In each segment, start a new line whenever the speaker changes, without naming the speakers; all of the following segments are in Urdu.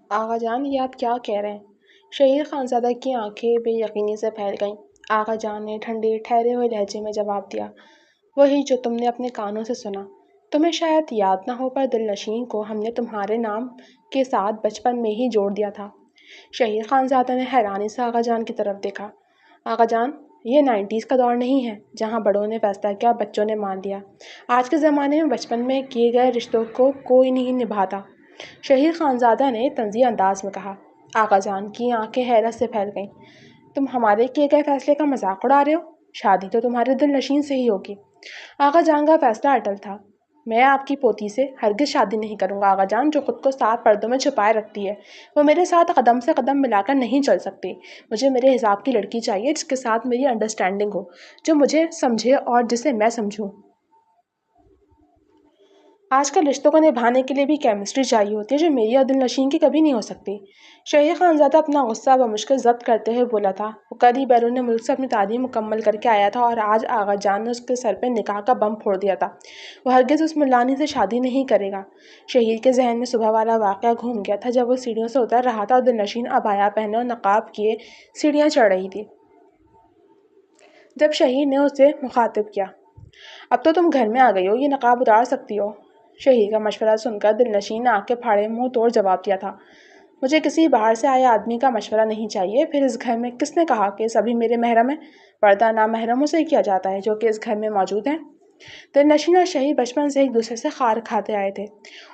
آغا جان، یہ آپ کیا کہہ رہے ہیں؟ شہیر خانزادہ کی آنکھیں بے یقینی سے پھیل گئیں۔ آغا جان نے ٹھنڈے ٹھہرے ہوئے لہجے میں جواب دیا، وہی جو تم نے اپنے کانوں سے سنا۔ تمہیں شاید یاد نہ ہو پر دل نشین کو ہم نے تمہارے نام کے ساتھ بچپن میں ہی جوڑ دیا تھا۔ شہیر خانزادہ نے حیرانی سے آغا جان کی طرف دیکھا۔ آغا جان، یہ 90s کا دور نہیں ہے جہاں بڑوں نے فیصلہ کیا بچوں نے مان لیا۔ آج کے زمانے میں بچپن میں کیے گئے رشتوں کو کوئی نہیں نبھاتا، شہیر خانزادہ نے طنزی انداز میں کہا۔ آغا جان کی آنکھیں حیرت سے پھیل گئیں۔ تم ہمارے کیے گئے فیصلے کا مذاق اڑا رہے ہو؟ شادی تو تمہارے دل نشین سے ہی ہوگی۔ آغا جان کا فیصلہ اٹل تھا۔ میں آپ کی پوتی سے ہرگز شادی نہیں کروں گا آغا جان، جو خود کو 7 پردوں میں چھپائے رکھتی ہے۔ وہ میرے ساتھ قدم سے قدم ملا کر نہیں چل سکتی۔ مجھے میرے حساب کی لڑکی چاہیے جس کے ساتھ میری انڈرسٹینڈنگ ہو، جو مجھے سمجھے اور جسے میں سمجھوں۔ آج کل رشتوں کو نبھانے کے لیے بھی کیمسٹری چاہیے ہوتی ہے جو میری اور دل نشین کی کبھی نہیں ہو سکتی۔ شہیر خانزادہ اپنا غصہ بمشکل ضبط کرتے ہوئے بولا تھا۔ وہ کل ہی بیرون ملک سے اپنی تعلیم مکمل کر کے آیا تھا اور آج آغا جان نے اس کے سر پہ نکاح کا بم پھوڑ دیا تھا۔ وہ ہرگز اس ملانی سے شادی نہیں کرے گا۔ شہیر کے ذہن میں صبح والا واقعہ گھوم گیا تھا جب وہ سیڑھیوں سے اتر رہا تھا اور دل نشین عبایا پہنے اور نقاب کیے سیڑھیاں چڑھ رہی تھی۔ جب شہیر نے اسے مخاطب کیا، اب تو تم گھر میں آ گئی ہو، یہ نقاب اتار سکتی ہو۔ شہیر کا مشورہ سن کر دل نشین نے آنکھیں پھاڑے منہ توڑ جواب دیا تھا، مجھے کسی باہر سے آئے آدمی کا مشورہ نہیں چاہیے۔ پھر اس گھر میں کس نے کہا کہ سبھی میرے محرم ہیں؟ پردہ نامحرموں سے کیا جاتا ہے جو کہ اس گھر میں موجود ہیں۔ دل نشین اور شہیر بچپن سے ایک دوسرے سے خار کھاتے آئے تھے۔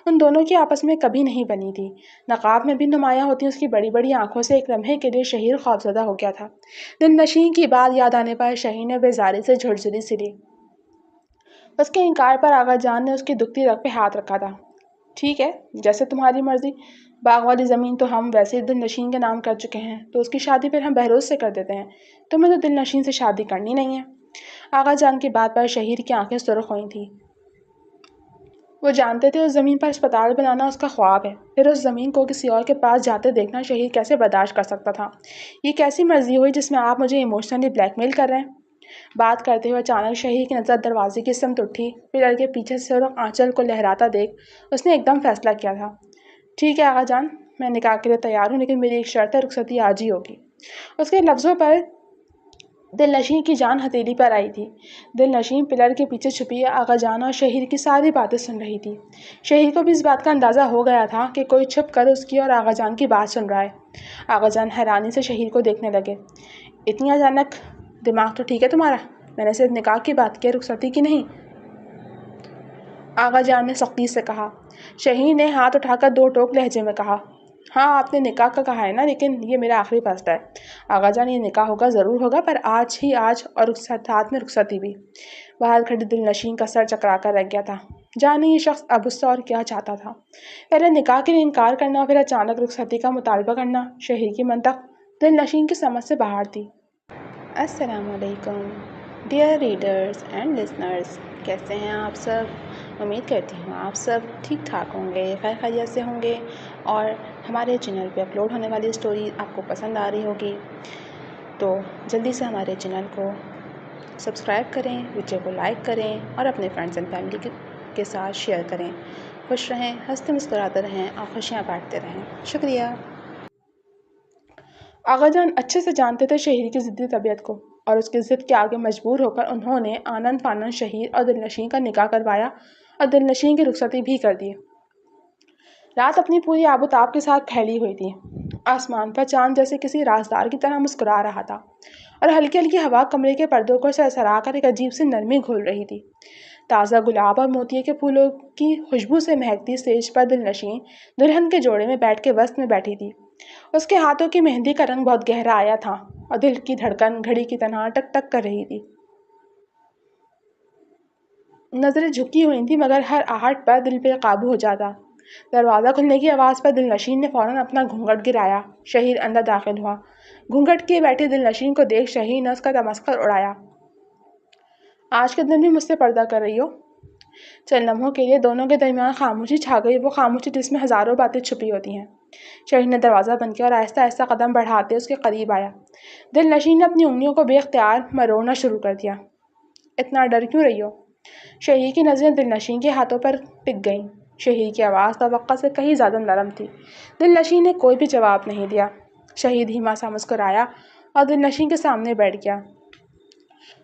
ان دونوں کی آپس میں کبھی نہیں بنی تھی۔ نقاب میں بھی نمایاں ہوتی اس کی بڑی بڑی آنکھوں سے ایک لمحے کے لیے شہیر خوفزدہ ہو گیا تھا۔ دل نشین کی بات یاد آنے پر شہیر نے بیزاری سے جھرجھری سی لی۔ اس کے انکار پر آغا جان نے اس کی دکھتی رگ پہ ہاتھ رکھا تھا۔ ٹھیک ہے، جیسے تمہاری مرضی۔ باغ والی زمین تو ہم ویسے ہی دل نشین کے نام کر چکے ہیں، تو اس کی شادی پھر ہم بہروز سے کر دیتے ہیں۔ تمہیں تو دل نشین سے شادی کرنی نہیں ہے۔ آغا جان کی بات پر شہیر کی آنکھیں سرخ ہوئی تھیں۔ وہ جانتے تھے اس زمین پر اسپتال بنانا اس کا خواب ہے، پھر اس زمین کو کسی اور کے پاس جاتے دیکھنا شہیر کیسے برداشت کر سکتا تھا؟ یہ کیسی مرضی ہوئی جس میں آپ مجھے ایموشنلی بلیک میل کر رہے ہیں؟ بات کرتے ہوئے اچانک شہیر کی نظر دروازے کی سمت اٹھی۔ پلر کے پیچھے سے سرخ آنچل کو لہراتا دیکھ اس نے ایک دم فیصلہ کیا تھا۔ ٹھیک ہے آغا جان، میں نکاح کے لیے تیار ہوں، لیکن میری ایک شرط ہے، رخصتی آج ہی ہوگی۔ اس کے لفظوں پر دل نشین کی جان ہتھیلی پر آئی تھی۔ دل نشین پلر کے پیچھے چھپی آغا جان اور شہیر کی ساری باتیں سن رہی تھی۔ شہیر کو بھی اس بات کا اندازہ ہو گیا تھا کہ کوئی چھپ کر اس کی اور آغا جان کی بات سن رہا ہے۔ آغا جان حیرانی سے شہیر کو دیکھنے لگے۔ اتنی اچانک؟ دماغ تو ٹھیک ہے تمہارا؟ میں نے صرف نکاح کی بات کی، رخصتی کی نہیں۔ آغا جان نے سختی سے کہا۔ شہیر نے ہاتھ اٹھا کر دو ٹوک لہجے میں کہا، ہاں آپ نے نکاح کا کہا ہے نا، لیکن یہ میرا آخری فیصلہ ہے۔ آغا جان، یہ نکاح ہوگا ضرور ہوگا، پر آج ہی آج، اور ساتھ میں رخصتی بھی۔ باہر کھڑی دل نشین کا سر چکرا کر رہ گیا تھا۔ جانے یہ شخص اب اس سے اور کیا چاہتا تھا؟ پہلے نکاح کے لیے انکار کرنا اور پھر اچانک رخصتی کا مطالبہ کرنا۔ شہیر کی منطق دل نشین کی سمجھ سے باہر تھی۔ السلام علیکم ڈیئر ریڈرز اینڈ لسنرز، کیسے ہیں آپ سب؟ امید کرتی ہوں آپ سب ٹھیک ٹھاک ہوں گے، خیر خیریت سے ہوں گے، اور ہمارے چینل پہ اپلوڈ ہونے والی اسٹوری آپ کو پسند آ رہی ہوگی۔ تو جلدی سے ہمارے چینل کو سبسکرائب کریں، ویڈیو کو لائک کریں اور اپنے فرینڈز اینڈ فیملی کے ساتھ شیئر کریں۔ خوش رہیں، ہنستے مسکراتے رہیں اور خوشیاں بانٹتے رہیں۔ شکریہ۔ آغا جان اچھے سے جانتے تھے شہیر کی ضدی طبیعت کو، اور اس کی ضد کے آگے مجبور ہو کر انہوں نے آنن فانن شہیر اور دل نشین کا نکاح کروایا اور دل نشین کی رخصتی بھی کر دی۔ رات اپنی پوری آب و تاب کے ساتھ پھیلی ہوئی تھی۔ آسمان پر چاند جیسے کسی رازدار کی طرح مسکرا رہا تھا، اور ہلکی ہلکی ہوا کمرے کے پردوں کو سرسرا کر ایک عجیب سی نرمی گھول رہی تھی۔ تازہ گلاب اور موتیے کے پھولوں کی خوشبو سے مہکتی اسٹیج پر دل نشین دلہن کے جوڑے میں بیٹھ کے وسط میں بیٹھی تھی۔ اس کے ہاتھوں کی مہندی کا رنگ بہت گہرا آیا تھا اور دل کی دھڑکن گھڑی کی طرح ٹک ٹک کر رہی تھی۔ نظریں جھکی ہوئی تھیں مگر ہر آہٹ پر دل پہ قابو ہو جاتا۔ دروازہ کھلنے کی آواز پر دل نشین نے فوراً اپنا گھونگھٹ گرایا۔ شہیر اندر داخل ہوا۔ گھونگھٹ کیے بیٹھی دل نشین کو دیکھ شہیر نے اس کا تمسخر اڑایا۔ آج کے دن بھی مجھ سے پردہ کر رہی ہو؟ چند لمحوں کے لیے دونوں کے درمیان خاموشی چھا گئی، وہ خاموشی جس میں ہزاروں باتیں چھپی ہوتی ہیں۔ شہیر نے دروازہ بند کیا اور آہستہ آہستہ قدم بڑھاتے اس کے قریب آیا۔ دل نشین نے اپنی انگلیوں کو بے اختیار مروڑنا شروع کر دیا۔ اتنا ڈر کیوں رہی ہو؟ شہیر کی نظریں دل نشین کے ہاتھوں پر ٹک گئیں۔ شہید کی آواز توقع سے کہیں زیادہ نرم تھی۔ دل نشین نے کوئی بھی جواب نہیں دیا۔ شہید دھیما سا مسکرایا اور دل نشین کے سامنے بیٹھ گیا۔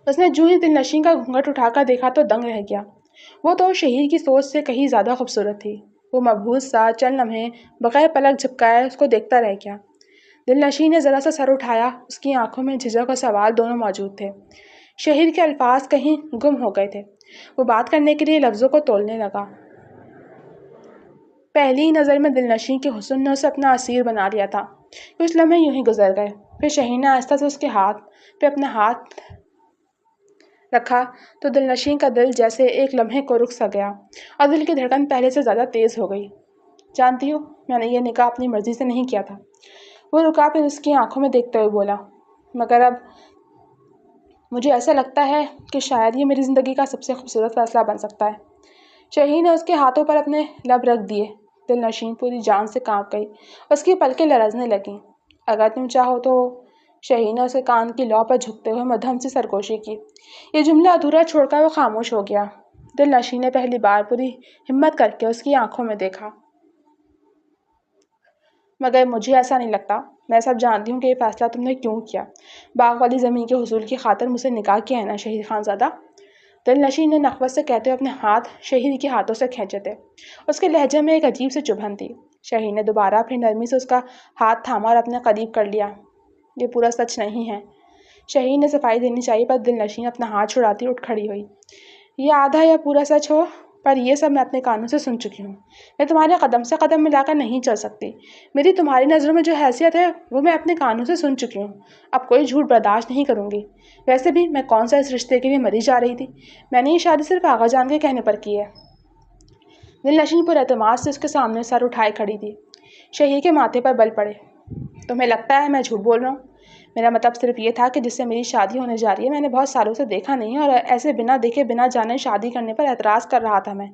اس نے جو ہی دل نشین کا گھونگھٹ اٹھا کر دیکھا تو دنگ رہ گیا۔ وہ تو شہید کی سوچ سے کہیں زیادہ خوبصورت تھی۔ وہ مبہوت سا چند لمحے بغیر پلک جھپکائے اس کو دیکھتا رہ گیا۔ دل نشین نے ذرا سا سر اٹھایا۔ اس کی آنکھوں میں جھجک اور سوال دونوں موجود تھے۔ شہید کے الفاظ کہیں گم ہو گئے تھے۔ وہ بات کرنے کے لیے لفظوں کو تولنے لگا۔ پہلی ہی نظر میں دل نشین کے حسن نے اسے اپنا اسیر بنا لیا تھا۔ کچھ لمحے یوں ہی گزر گئے۔ پھر شہید نے آہستہ سے اس کے ہاتھ پہ اپنا ہاتھ رکھا تو دل نشین کا دل جیسے ایک لمحے کو رک سا گیا اور دل کی دھڑکن پہلے سے زیادہ تیز ہو گئی۔ جانتی ہو، میں نے یہ نکاح اپنی مرضی سے نہیں کیا تھا۔ وہ رکا، پھر اس کی آنکھوں میں دیکھتے ہوئے بولا، مگر اب مجھے ایسا لگتا ہے کہ شاید یہ میری زندگی کا سب سے خوبصورت فیصلہ بن سکتا ہے۔ شہید نے اس کے ہاتھوں پر اپنے لب رکھ دیے۔ دل نشین پوری جان سے کانپ گئی۔ اس کی پلکیں لرزنے لگیں۔ اگر تم چاہو تو، شہید نے اسے کان کی لو پر جھکتے ہوئے مدھم سی سرگوشی کی۔ یہ جملہ ادھورا چھوڑ کر وہ خاموش ہو گیا۔ دل نشین نے پہلی بار پوری ہمت کر کے اس کی آنکھوں میں دیکھا۔ مگر مجھے ایسا نہیں لگتا۔ میں سب جانتی ہوں کہ یہ فیصلہ تم نے کیوں کیا۔ باغ والی زمین کے حصول کی خاطر مجھ سے نکاح کیا ہے نا شہید خانزادہ؟ دل نشین نے نخوت سے کہتے ہوئے اپنے ہاتھ شہید کے ہاتھوں سے کھینچے تھے۔ اس کے لہجے میں ایک عجیب سی چبھن تھی۔ شہید نے دوبارہ پھر نرمی سے اس کا ہاتھ تھاما اور اپنے قریب کر لیا۔ یہ پورا سچ نہیں ہے۔ شہید نے صفائی دینی چاہیے، پر دل نشین اپنا ہاتھ چھڑاتی اٹھ کھڑی ہوئی۔ یہ آدھا یا پورا سچ ہو، پر یہ سب میں اپنے کانوں سے سن چکی ہوں۔ میں تمہارے قدم سے قدم ملا کر نہیں چل سکتی۔ میری تمہاری نظروں میں جو حیثیت ہے وہ میں اپنے کانوں سے سن چکی ہوں۔ اب کوئی جھوٹ برداشت نہیں کروں گی۔ ویسے بھی میں کون سا اس رشتے کے لیے مری جا رہی تھی۔ میں نے یہ شادی صرف آغا جان کے کہنے پر کی ہے۔ دل نشین پر اعتماد سے اس کے سامنے سر اٹھائے کھڑی تھی۔ شہید کے ماتھے پر بل پڑے۔ تمہیں لگتا ہے میں جھوٹ بول رہا ہوں؟ میرا مطلب صرف یہ تھا کہ جس سے میری شادی ہونے جا رہی ہے میں نے بہت سالوں سے دیکھا نہیں ہے، اور ایسے بنا دیکھے بنا جانے شادی کرنے پر اعتراض کر رہا تھا میں۔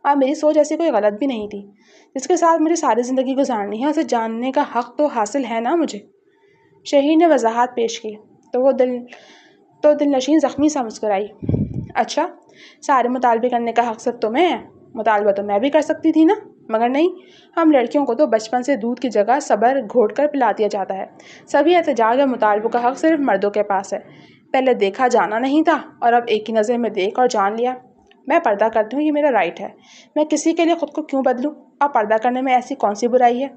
اور میری سوچ ایسی کوئی غلط بھی نہیں تھی۔ جس کے ساتھ مجھے ساری زندگی گزارنی ہے اسے جاننے کا حق تو حاصل ہے نا مجھے۔ شہید نے وضاحت پیش کی تو دل نشین زخمی سا مسکرائی۔ اچھا، سارے مطالبے کرنے کا حق صرف تمہیں ہے؟ مطالبہ تو میں بھی کر سکتی تھی نا، مگر نہیں۔ ہم لڑکیوں کو تو بچپن سے دودھ کی جگہ صبر گھوٹ کر پلا دیا جاتا ہے۔ سبھی احتجاج اور مطالبوں کا حق صرف مردوں کے پاس ہے۔ پہلے دیکھا جانا نہیں تھا اور اب ایک ہی نظر میں دیکھ اور جان لیا۔ میں پردہ کرتی ہوں، یہ میرا رائٹ ہے۔ میں کسی کے لیے خود کو کیوں بدلوں؟ اور پردہ کرنے میں ایسی کون سی برائی ہے؟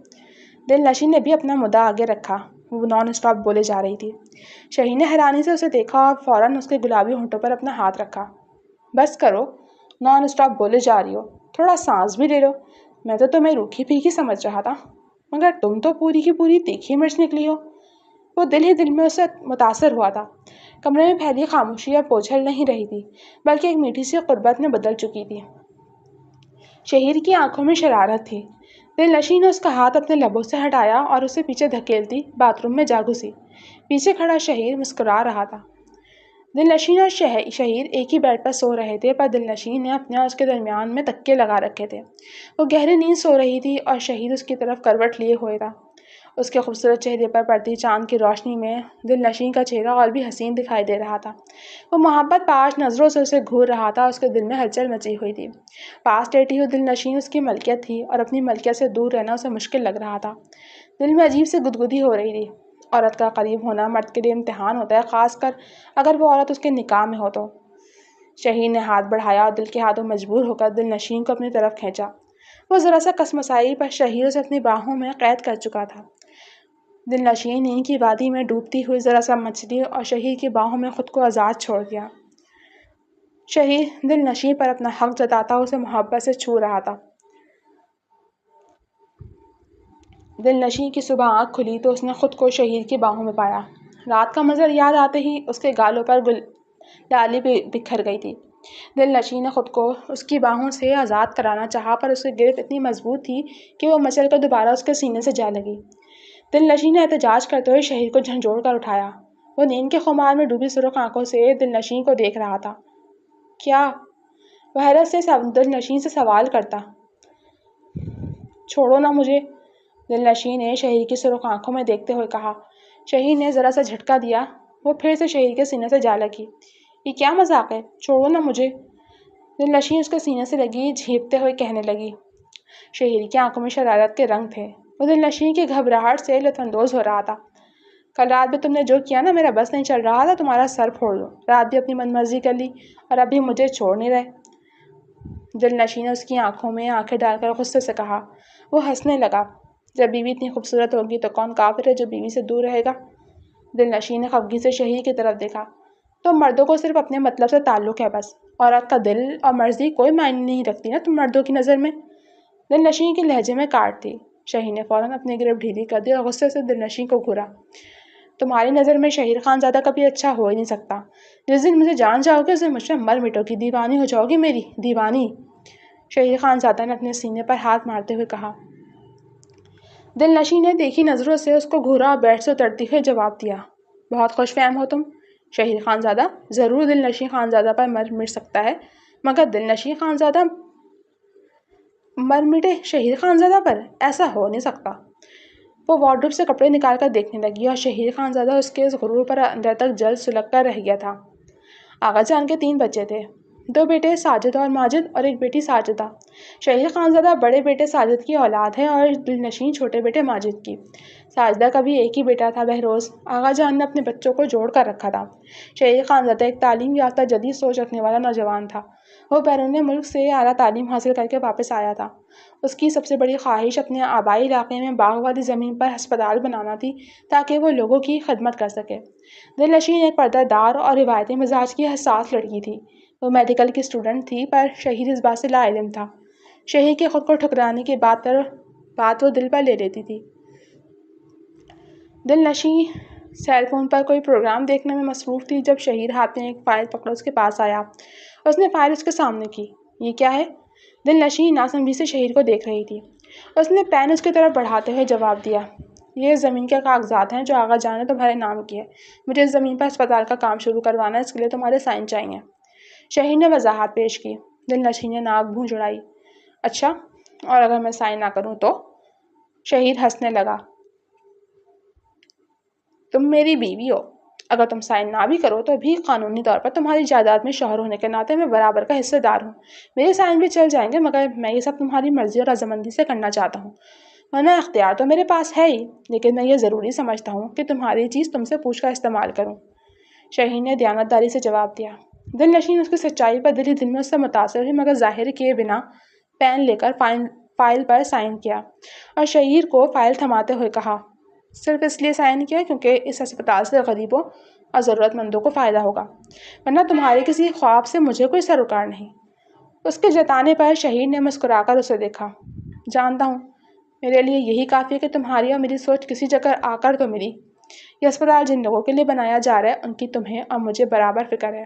دل نشین نے بھی اپنا مدعا آگے رکھا۔ وہ نان اسٹاپ بولے جا رہی تھی۔ شہید نے حیرانی سے اسے دیکھا اور فوراً اس کے گلابی ہونٹوں پر اپنا ہاتھ رکھا۔ بس کرو، نان اسٹاپ بولے جا رہی ہو، تھوڑا سانس بھی لے لو۔ میں تو تمہیں روکھی پھیکی سمجھ رہا تھا، مگر تم تو پوری کی پوری تیکھی مرچ نکلی ہو۔ وہ دل ہی دل میں اسے متاثر ہوا تھا۔ کمرے میں پھیلی خاموشی اب بوجھل نہیں رہی تھی، بلکہ ایک میٹھی سی قربت میں بدل چکی تھی۔ شہید کی آنکھوں میں شرارت تھی۔ دل نشین نے اس کا ہاتھ اپنے لبوں سے ہٹایا اور اسے پیچھے دھکیلتی باتھ روم میں جا گھسی۔ پیچھے کھڑا شہید مسکرا رہا تھا۔ دل نشین اور شہید ایک ہی بیڈ پر سو رہے تھے، پر دل نشین نے اپنے اور اس کے درمیان میں تکیے لگا رکھے تھے۔ وہ گہری نیند سو رہی تھی اور شہید اس کی طرف کروٹ لیے ہوئے تھا۔ اس کے خوبصورت چہرے پر پڑتی چاند کی روشنی میں دل نشین کا چہرہ اور بھی حسین دکھائی دے رہا تھا۔ وہ محبت پاش نظروں سے اسے گھور رہا تھا، اس کے دل میں ہلچل مچی ہوئی تھی۔ پاس لیٹی ہوئی دل نشین اس کی ملکیت تھی اور اپنی ملکیت سے دور رہنا اسے مشکل لگ رہا تھا۔ دل میں عجیب سی گدگدی ہو رہی تھی۔ عورت کا قریب ہونا مرد کے لیے امتحان ہوتا ہے، خاص کر اگر وہ عورت اس کے نکاح میں ہو تو۔ شہید نے ہاتھ بڑھایا اور دل کے ہاتھوں مجبور ہو کر دل نشین کو اپنی طرف کھینچا۔ وہ ذرا سا کسمسائی، پر شہید اسے اپنی باہوں میں قید کر چکا تھا۔ دل نشین نیند کی وادی میں ڈوبتی ہوئی ذرا سا مچلی اور شہید کی باہوں میں خود کو آزاد چھوڑ دیا۔ شہید دل نشین پر اپنا حق جتاتا اسے محبت سے چھو رہا تھا۔ دل نشین کی صبح آنکھ کھلی تو اس نے خود کو شہید کی باہوں میں پایا۔ رات کا منظر یاد آتے ہی اس کے گالوں پر لالی بکھر گئی تھی۔ دل نشین نے خود کو اس کی باہوں سے آزاد کرانا چاہا، پر اس کی گرفت اتنی مضبوط تھی کہ وہ مچل کر دوبارہ اس کے سینے سے جا لگی۔ دل نشین نے احتجاج کرتے ہوئے شہید کو جھنجھوڑ کر اٹھایا۔ وہ نیند کے خمار میں ڈوبی سرخ آنکھوں سے دل نشین کو دیکھ رہا تھا۔ کیا؟ وہ حیرت سے دل نشین سے سوال کرتا۔ چھوڑو نا مجھے، دل نشین نے شہید کی سرخ آنکھوں میں دیکھتے ہوئے کہا۔ شہید نے ذرا سا جھٹکا دیا۔ وہ پھر سے شہید کے سینے سے جا لگی۔ یہ کیا مذاق ہے؟ چھوڑو نا مجھے، دل نشین اس کے سینے سے لگی جھیپتے ہوئے کہنے لگی۔ شہیر کی آنکھوں میں شرارت کے رنگ تھے۔ وہ دل نشین کی گھبراہٹ سے لطف اندوز ہو رہا تھا۔ کل رات بھی تم نے جو کیا نا، میرا بس نہیں چل رہا تھا تمہارا سر پھوڑ دو۔ رات بھی اپنی من مرضی کر لی اور ابھی مجھے چھوڑ نہیں رہے۔ دل نشین نے اس کی آنکھوں میں آنکھیں ڈال کر غصے سے کہا۔ وہ ہنسنے لگا۔ جب بیوی اتنی خوبصورت ہوگی تو کون کافر ہے جو بیوی سے دور رہے گا؟ دل نشین نے خفگی سے شہیر کی طرف دیکھا۔ تو مردوں کو صرف اپنے مطلب سے تعلق ہے بس، عورت کا دل اور مرضی کوئی معنی نہیں رکھتی نا تم مردوں کی نظر میں۔ دل نشین کے لہجے میں کاٹ تھی۔ شہیر نے فوراً اپنی گرفت ڈھیلی کر دی اور غصے سے دل نشین کو گھورا۔ تمہاری نظر میں شہیر خان زیادہ کبھی اچھا ہو ہی نہیں سکتا۔ جس دن مجھے جان جاؤ گے اس دن مجھ پہ مر مٹو گی، دیوانی ہو جاؤ گی میری، دیوانی۔ شہیر خان زادہ نے اپنے سینے پر ہاتھ مارتے ہوئے کہا۔ دل نشین نے دیکھی نظروں سے اس کو گھورا اور بیٹھ سے اترتے ہوئے جواب دیا۔ بہت خوش فہم ہو تم شہیر خان زادہ۔ ضرور دل نشین خان زادہ پر مر مٹ سکتا ہے، مگر دل نشین خان زادہ مر مٹے شہیر خان زادہ پر؟ ایسا ہو نہیں سکتا۔ وہ وارڈروب سے کپڑے نکال کر دیکھنے لگی اور شہیر خان زادہ اس کے اس غرور پر اندر تک جل سلگ کر رہ گیا تھا۔ آغا جان کے 3 بچے تھے، 2 بیٹے ساجد اور ماجد اور 1 بیٹی ساجدہ۔ شہیر خان زادہ بڑے بیٹے ساجد کی اولاد ہے اور دل نشین چھوٹے بیٹے ماجد کی۔ ساجدہ کا بھی ایک ہی بیٹا تھا بہروز۔ آغا جان نے اپنے بچوں کو جوڑ کر رکھا تھا۔ شہیر خان زادہ ایک تعلیم یافتہ جدید سوچ رکھنے والا نوجوان تھا۔ وہ بیرون ملک سے اعلیٰ تعلیم حاصل کر کے واپس آیا تھا۔ اس کی سب سے بڑی خواہش اپنے آبائی علاقے میں باغ والی زمین پر ہسپتال بنانا تھی تاکہ وہ لوگوں کی خدمت کر سکے۔ دل نشین ایک پردہ دار اور روایتی مزاج کی حساس لڑکی تھی۔ وہ میڈیکل کی اسٹوڈنٹ تھی پر شہیر اس بات سے لا علم تھا۔ شہیر کے خود کو ٹھکرانے کی بات وہ دل پر لے لیتی تھی۔ دل نشین سیل فون پر کوئی پروگرام دیکھنے میں مصروف تھی جب شہیر ہاتھ میں ایک فائل پکڑے اس کے پاس آیا۔ اس نے فائل اس کے سامنے کی۔ یہ کیا ہے؟ دل نشین ناسمجھی سے شہیر کو دیکھ رہی تھی۔ اس نے پین اس کی طرف بڑھاتے ہوئے جواب دیا۔ یہ زمین کے کاغذات ہیں جو آغا جان نے تمہارے نام کیے۔ مجھے اس زمین پر ہسپتال کا کام شروع کروانا ہے، اس کے لیے تمہارے سائن چاہیے۔ شہیر نے وضاحت پیش کی۔ دل نشین نے ناک بھون چڑھائی۔ اچھا، اور اگر میں سائن نہ کروں تو؟ شہیر ہنسنے لگا۔ تم میری بیوی ہو، اگر تم سائن نہ بھی کرو تو بھی قانونی طور پر تمہاری جائیداد میں شوہر ہونے کے ناطے میں برابر کا حصے دار ہوں۔ میرے سائن بھی چل جائیں گے مگر میں یہ سب تمہاری مرضی اور رضامندی سے کرنا چاہتا ہوں، ورنہ اختیار تو میرے پاس ہے ہی، لیکن میں یہ ضروری سمجھتا ہوں کہ تمہاری چیز تم سے پوچھ کر استعمال کروں۔ شہیر نے دیانتداری سے جواب دیا۔ دل نشین اس کی سچائی پر دل ہی دل میں اس سے متاثر ہوئی مگر ظاہر کیے بنا پین لے کر فائل پر سائن کیا اور شہیر کو فائل تھماتے ہوئے کہا۔ صرف اس لیے سائن کیا کیونکہ اس ہسپتال سے غریبوں اور ضرورت مندوں کو فائدہ ہوگا، ورنہ تمہارے کسی خواب سے مجھے کوئی سروکار نہیں۔ اس کے جتانے پر شہیر نے مسکرا کر اسے دیکھا۔ جانتا ہوں، میرے لیے یہی کافی ہے کہ تمہاری اور میری سوچ کسی جگہ آ کر تو ملی۔ یہ ہسپتال جن لوگوں کے لیے بنایا جا رہا ہے ان کی تمہیں اور مجھے برابر فکر ہے۔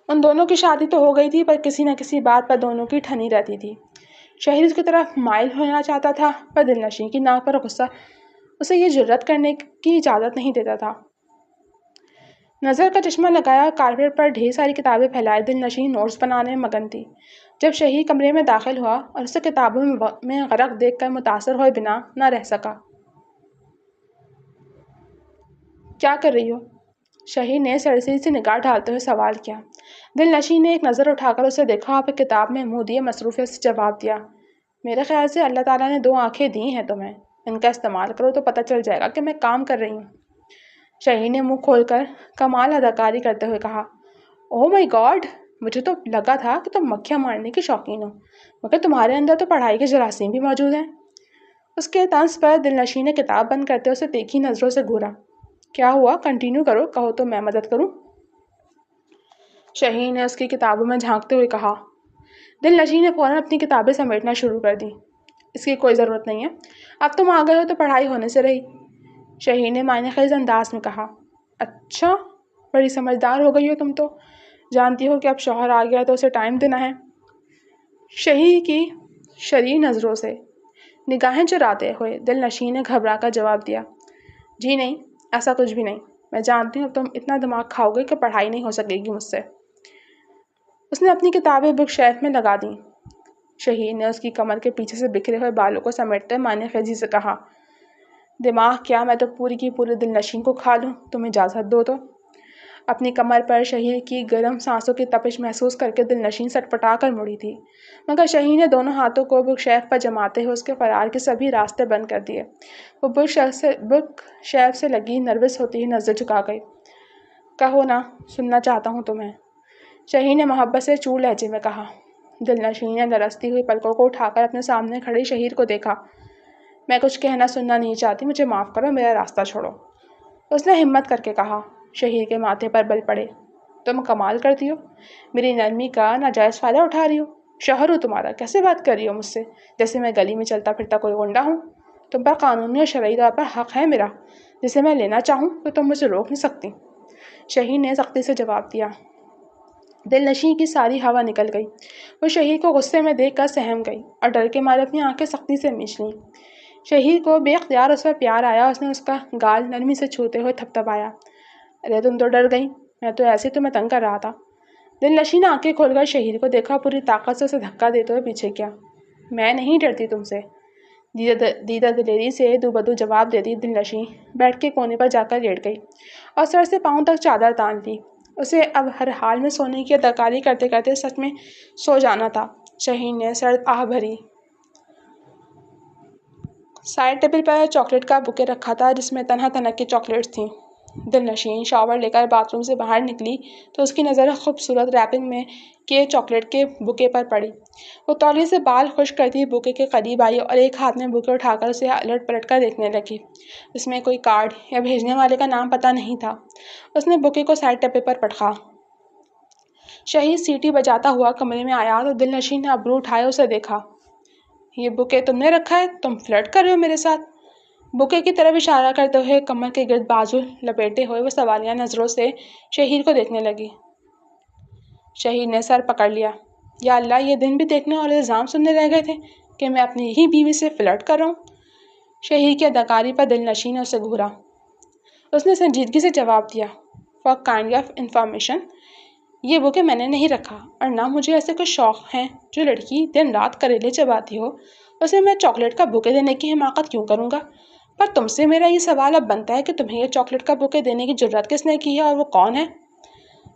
ان دونوں کی شادی تو ہو گئی تھی پر کسی نہ کسی بات پر دونوں کی ٹھنی رہتی تھی۔ شہیر اس کی طرف مائل ہونا چاہتا تھا پر دل نشین کی ناک پر غصہ اسے یہ جرأت کرنے کی اجازت نہیں دیتا تھا۔ نظر کا چشمہ لگایا کارپیٹ پر ڈھیر ساری کتابیں پھیلائے دل نشین نوٹس بنانے میں مگن تھی۔ جب شہیر کمرے میں داخل ہوا اور اسے کتابوں میں غرق دیکھ کر متاثر ہوئے بنا نہ رہ سکا۔ کیا کر رہی ہو؟ شہیر نے سرسری سے نگاہ ڈالتے ہوئے سوال کیا۔ دل نشین نے ایک نظر اٹھا کر اسے دیکھا اور پھر کتاب میں منہ دیے مصروفیت سے جواب دیا۔ میرے خیال سے اللہ تعالیٰ نے 2 آنکھیں دی ہیں تمہیں، ان کا استعمال کرو تو پتہ چل جائے گا کہ میں کام کر رہی ہوں۔ شہیر نے منہ کھول کر کمال اداکاری کرتے ہوئے کہا۔ اوہ مائی گاڈ، مجھے تو لگا تھا کہ تم مکھیاں مارنے کی شوقین ہو، مگر تمہارے اندر تو پڑھائی کے جراثیم بھی موجود ہیں۔ اس کے طنز پر دل نشین نے کتاب بند کرتے اسے تیکھی نظروں سے گھورا۔ کیا ہوا؟ کنٹینیو کرو، کہو تو میں مدد کروں۔ شہیر نے اس کی کتابوں میں جھانکتے ہوئے کہا۔ دل نشین نے فوراً اپنی کتابیں سمیٹنا شروع کر دی۔ اس کی کوئی ضرورت نہیں ہے، اب تم آ گئے ہو تو پڑھائی ہونے سے رہی۔ شہیر نے معنی خیز انداز میں کہا۔ اچھا، بڑی سمجھدار ہو گئی ہو تم تو، جانتی ہو کہ اب شوہر آ گیا تو اسے ٹائم دینا ہے۔ شہیر کی شریر نظروں سے نگاہیں چراتے ہوئے دل نشین نے گھبرا کر جواب دیا۔ جی نہیں، ایسا کچھ بھی نہیں، میں جانتی ہوں تم اتنا دماغ کھاؤ گے کہ پڑھائی نہیں ہو سکے گی مجھ سے۔ اس نے اپنی کتابیں بک شیلف میں لگا دیں۔ شہیر نے اس کی کمر کے پیچھے سے بکھرے ہوئے بالوں کو سمیٹتے معنی خیزی سے کہا۔ دماغ کیا، میں تو پوری کی پوری دل نشین کو کھا لوں، تم اجازت دو تو۔ اپنی کمر پر شہیر کی گرم سانسوں کی تپش محسوس کر کے دل نشین سٹپٹا کر مڑی تھی، مگر شہیر نے دونوں ہاتھوں کو بک شیلف پر جماتے ہوئے اس کے فرار کے سبھی راستے بند کر دیے۔ وہ بک شیلف سے لگی نروس ہوتی ہوئی نظر جھکا گئی۔ کہو نا، سننا چاہتا ہوں تمہیں، شہیر نے محبت سے چور لہجے میں کہا۔ دل نشین نے لرزتی ہوئی پلکوں کو اٹھا کر اپنے سامنے کھڑے شہیر کو دیکھا۔ میں کچھ کہنا سننا نہیں چاہتی، مجھے معاف کرو، میرا راستہ چھوڑو، اس نے ہمت کر کے کہا۔ شہیر کے ماتھے پر بل پڑے۔ تم کمال کرتی ہو، میری نرمی کا ناجائز فائدہ اٹھا رہی ہو۔ شوہر ہوں تمہارا، کیسے بات کر رہی ہو مجھ سے جیسے میں گلی میں چلتا پھرتا کوئی گنڈا ہوں؟ تم پر قانونی اور شرعی طور پر حق ہے میرا، جسے میں لینا چاہوں تو تم مجھے روک نہیں سکتی، شہیر نے سختی سے جواب دیا۔ دل نشین کی ساری ہوا نکل گئی۔ وہ شہیر کو غصے میں دیکھ کر سہم گئی اور ڈر کے مارے اپنی آنکھیں سختی سے مینچ لیں۔ شہیر کو بے اختیار اس پر پیار آیا، اس نے اس کا گال نرمی سے چھوتے ہوئے تھپتھپایا۔ ارے تم تو ڈر گئی، میں تو ایسے تمہیں تنگ کر رہا تھا۔ دل نشین نے آنکھیں کھول کر شہیر کو دیکھا، پوری طاقت سے اسے دھکا دیتے ہوئے پیچھے کیا۔ میں نہیں ڈرتی تم سے، دیدہ دلیری سے دو بدو جواب دیتی دل نشین بیٹھ کے کونے پر جا کر لیٹ گئی اور سر سے پاؤں تک چادر تان لی۔ اسے اب ہر حال میں سونے کی اداکاری کرتے کرتے سچ میں سو جانا تھا۔ شہیر نے سرد آہ بھری۔ سائڈ ٹیبل پر چاکلیٹ کا بکے رکھا تھا جس میں تنہا تنک کی چاکلیٹس تھیں۔ دل نشین شاور لے کر باتھ روم سے باہر نکلی تو اس کی نظر خوبصورت ریپنگ میں کے چاکلیٹ کے بکے پر پڑی۔ وہ تولیے سے بال خشک کرتی بکے کے قریب آئی اور ایک ہاتھ میں بکے اٹھا کر اسے الٹ پلٹ کر دیکھنے لگی۔ اس میں کوئی کارڈ یا بھیجنے والے کا نام پتہ نہیں تھا۔ اس نے بکے کو سائڈ ٹیبل پر پٹکا۔ شہیر سیٹی بجاتا ہوا کمرے میں آیا تو دل نشین نے ابرو اٹھائے اسے دیکھا۔ یہ بکے تم نے رکھا ہے؟ تم فلرٹ کر رہے ہو میرے ساتھ؟ بکے کی طرف اشارہ کرتے ہوئے کمر کے گرد بازو لپیٹے ہوئے وہ سوالیہ نظروں سے شہیر کو دیکھنے لگی۔ شہیر نے سر پکڑ لیا۔ یا اللہ، یہ دن بھی دیکھنے اور الزام سننے رہ گئے تھے کہ میں اپنی ہی بیوی سے فلرٹ کر رہا ہوں۔ شہیر کی اداکاری پر دل نشین نے اسے گھورا۔ اس نے سنجیدگی سے جواب دیا، فار کائنڈ آف انفارمیشن، یہ بکے میں نے نہیں رکھا اور نہ مجھے ایسے کوئی شوق ہیں۔ جو لڑکی دن رات کریلے چباتی ہو اسے میں چاکلیٹ کا بکے دینے کی حماقت کیوں کروں گا؟ پر تم سے میرا یہ سوال اب بنتا ہے کہ تمہیں یہ چاکلیٹ کا بکے دینے کی جرات کس نے کی ہے اور وہ کون ہے؟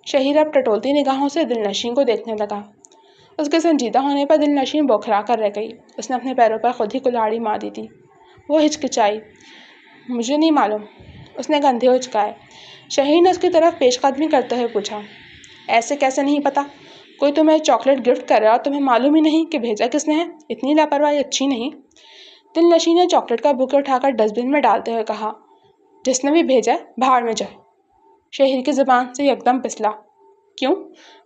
شہیر اب ٹٹولتی نگاہوں سے دل نشین کو دیکھنے لگا۔ اس کے سنجیدہ ہونے پر دل نشین بوکھرا کر رہ گئی۔ اس نے اپنے پیروں پر خود ہی کلاڑی مار دی تھی۔ وہ ہچکچائی۔ مجھے نہیں معلوم، اس نے کندھے اچکائے۔ شہیر نے اس کی طرف پیش قدمی کرتے ہوئے پوچھا، ایسے کیسے نہیں پتا؟ کوئی تمہیں چاکلیٹ گفٹ کر رہا اور تمہیں معلوم ہی نہیں کہ بھیجا کس نے ہے؟ اتنی لاپرواہی اچھی نہیں۔ دل نشین نے چاکلیٹ کا بکے اٹھا کر ڈسٹ بن میں ڈالتے ہوئے کہا، جس نے بھی بھیجا ہے بھاڑ میں جائے۔ شہیر کی زبان سے یکدم پسلا۔ کیوں؟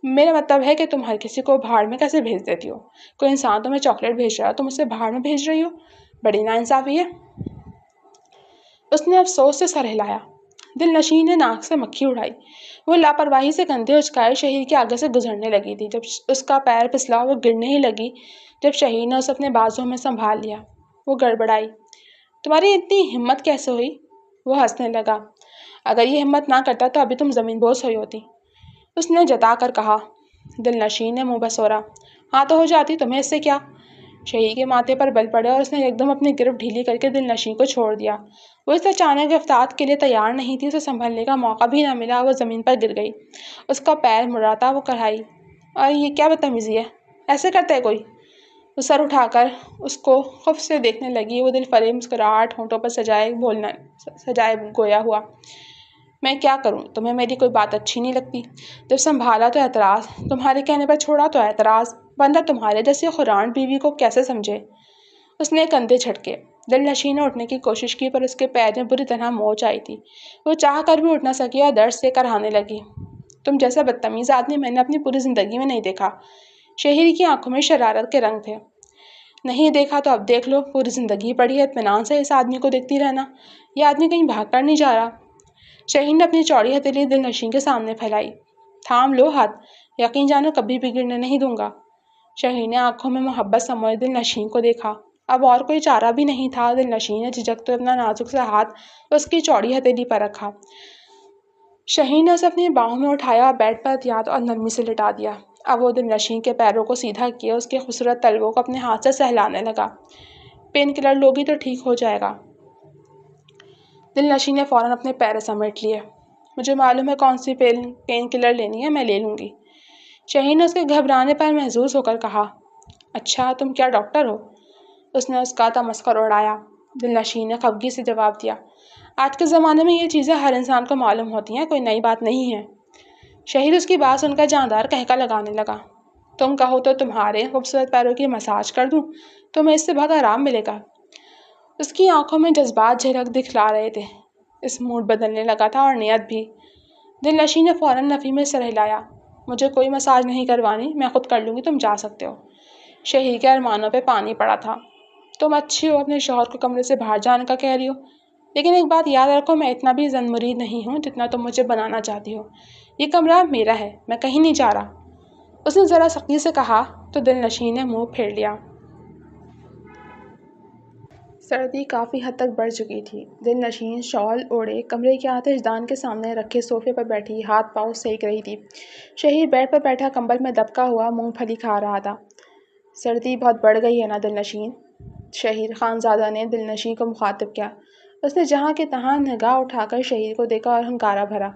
میرا مطلب ہے کہ تم ہر کسی کو بھاڑ میں کیسے بھیج دیتی ہو؟ کوئی انسان تمہیں چاکلیٹ بھیج رہا ہے تم اسے بھاڑ میں بھیج رہی ہو؟ بڑی ناانصافی ہے۔ اس نے افسوس سے سر ہلایا۔ دل نشین نے ناک سے مکھی اڑائی۔ وہ لاپرواہی سے کندھے اچکائے شہیر کے آگے سے گزرنے لگی تھی۔ جب اس کا پیر پھسلا وہ گرنے ہی لگی جب شہیر نے اسے اپنے بازوں میں سنبھال لیا۔ وہ گڑبڑائی، تمہاری اتنی ہمت کیسے ہوئی؟ وہ ہنسنے لگا۔ اگر یہ ہمت نہ کرتا تو ابھی تم زمین بوس ہوئی ہوتی، اس نے جتا کر کہا۔ دل نشین نے منہ بسورا، ہاں تو ہو جاتی، تمہیں اس سے کیا؟ شہیر کے ماتھے پر بل پڑے اور اس نے ایک دم اپنی گرفت ڈھیلی کر کے دل نشین کو چھوڑ دیا۔ وہ اس اچانک گفتگو کے لیے تیار نہیں تھی، اسے سنبھلنے کا موقع بھی نہ ملا، وہ زمین پر گر گئی۔ اس کا پیر مڑا تھا، وہ کڑھائی، اور یہ کیا بدتمیزی ہے؟ ایسے کرتا ہے کوئی؟ وہ سر اٹھا کر اس کو خوف سے دیکھنے لگی۔ وہ دل فریب مسکراہٹ ہونٹوں پر سجائے گویا ہوا، میں کیا کروں؟ تمہیں میری کوئی بات اچھی نہیں لگتی؟ جب سنبھالا تو اعتراض، تمہارے کہنے پر چھوڑا تو اعتراض، بندہ تمہارے جیسی خورانٹ بیوی کو کیسے سمجھے؟ اس نے کندھے جھٹکے۔ دل نشین نے اٹھنے کی کوشش کی پر اس کے پیر میں بری طرح موچ آئی تھی۔ وہ چاہ کر بھی اٹھ نہ سکی اور درد سے کرہانے لگی۔ تم جیسا بدتمیز آدمی میں نے اپنی پوری زندگی میں نہیں دیکھا۔ شہیر کی آنکھوں میں شرارت کے رنگ تھے۔ نہیں دیکھا تو اب دیکھ لو، پوری زندگی پڑی ہے اطمینان سے اس آدمی کو دیکھتی رہنا۔ یہ آدمی کہیں بھاگ کر نہیں جا رہا۔ شہیر نے اپنی چوڑی ہتھیلی دل نشین کے سامنے پھیلائی۔ تھام لو ہاتھ، یقین جانو کبھی بھی گرنے نہیں دوں گا۔ شہیر نے آنکھوں میں محبت سموئے دل نشین کو دیکھا۔ اب اور کوئی چارہ بھی نہیں تھا۔ دل نشین نے جھجکتے اپنا نازک سا ہاتھ اس کی چوڑی ہتھیلی پر رکھا۔ شہیر نے اسے اپنی باہوں میں اٹھایا اور بیڈ پر احتیاط اور نرمی سے لٹا دیا۔ اب وہ دل نشین کے پیروں کو سیدھا کیے اس کے خوبصورت تلووں کو اپنے ہاتھ سے سہلانے لگا۔ پین کلر لوگی تو ٹھیک ہو جائے گا۔ دل نشین نے فوراً اپنے پیر سمیٹ لیے۔ مجھے معلوم ہے کون سی پین کلر لینی ہے، میں لے لوں گی۔ شہین نے اس کے گھبرانے پر محظوظ ہو کر کہا۔ اچھا، تم کیا ڈاکٹر ہو؟ اس نے اس کا تمسخر اڑایا۔ دل نشین نے خفگی سے جواب دیا۔ آج کے زمانے میں یہ چیزیں ہر انسان کو معلوم ہوتی ہیں، کوئی نئی بات نہیں ہے۔ شہید اس کی بات سن کر جاندار کہکا لگانے لگا۔ تم کہو تو تمہارے خوبصورت پیروں کی مساج کر دوں، تمہیں اس سے بہت آرام ملے گا۔ اس کی آنکھوں میں جذبات جھلک دکھلا رہے تھے۔ اس موڈ بدلنے لگا تھا اور نیت بھی۔ دل نشین نے فوراً نفی میں سر ہلایا۔ مجھے کوئی مساج نہیں کروانی، میں خود کر لوں گی، تم جا سکتے ہو۔ شہید کے ارمانوں پہ پانی پڑا تھا۔ تم اچھی ہو، اپنے شوہر کو کمرے سے باہر جانے کا کہہ رہی ہو، لیکن ایک بات یاد رکھو، میں اتنا بھی زن مرید نہیں ہوں جتنا تم مجھے بنانا چاہتی ہو۔ یہ کمرہ میرا ہے، میں کہیں نہیں جا رہا۔ اس نے ذرا سختی سے کہا تو دل نشین نے منہ پھیر لیا۔ سردی کافی حد تک بڑھ چکی تھی۔ دل نشین شال اوڑھے کمرے کے آتش دان کے سامنے رکھے صوفے پر بیٹھی ہاتھ پاؤں سینک رہی تھی۔ شہید بیڈ پر بیٹھا کمبل میں دبکا ہوا مونگ پھلی کھا رہا تھا۔ سردی بہت بڑھ گئی ہے نا دل نشین؟ شہید خانزادہ نے دل نشین کو مخاطب کیا۔ اس نے جہاں کے تہاں نگاہ اٹھا کر شہید کو دیکھا اور ہنکارا بھرا۔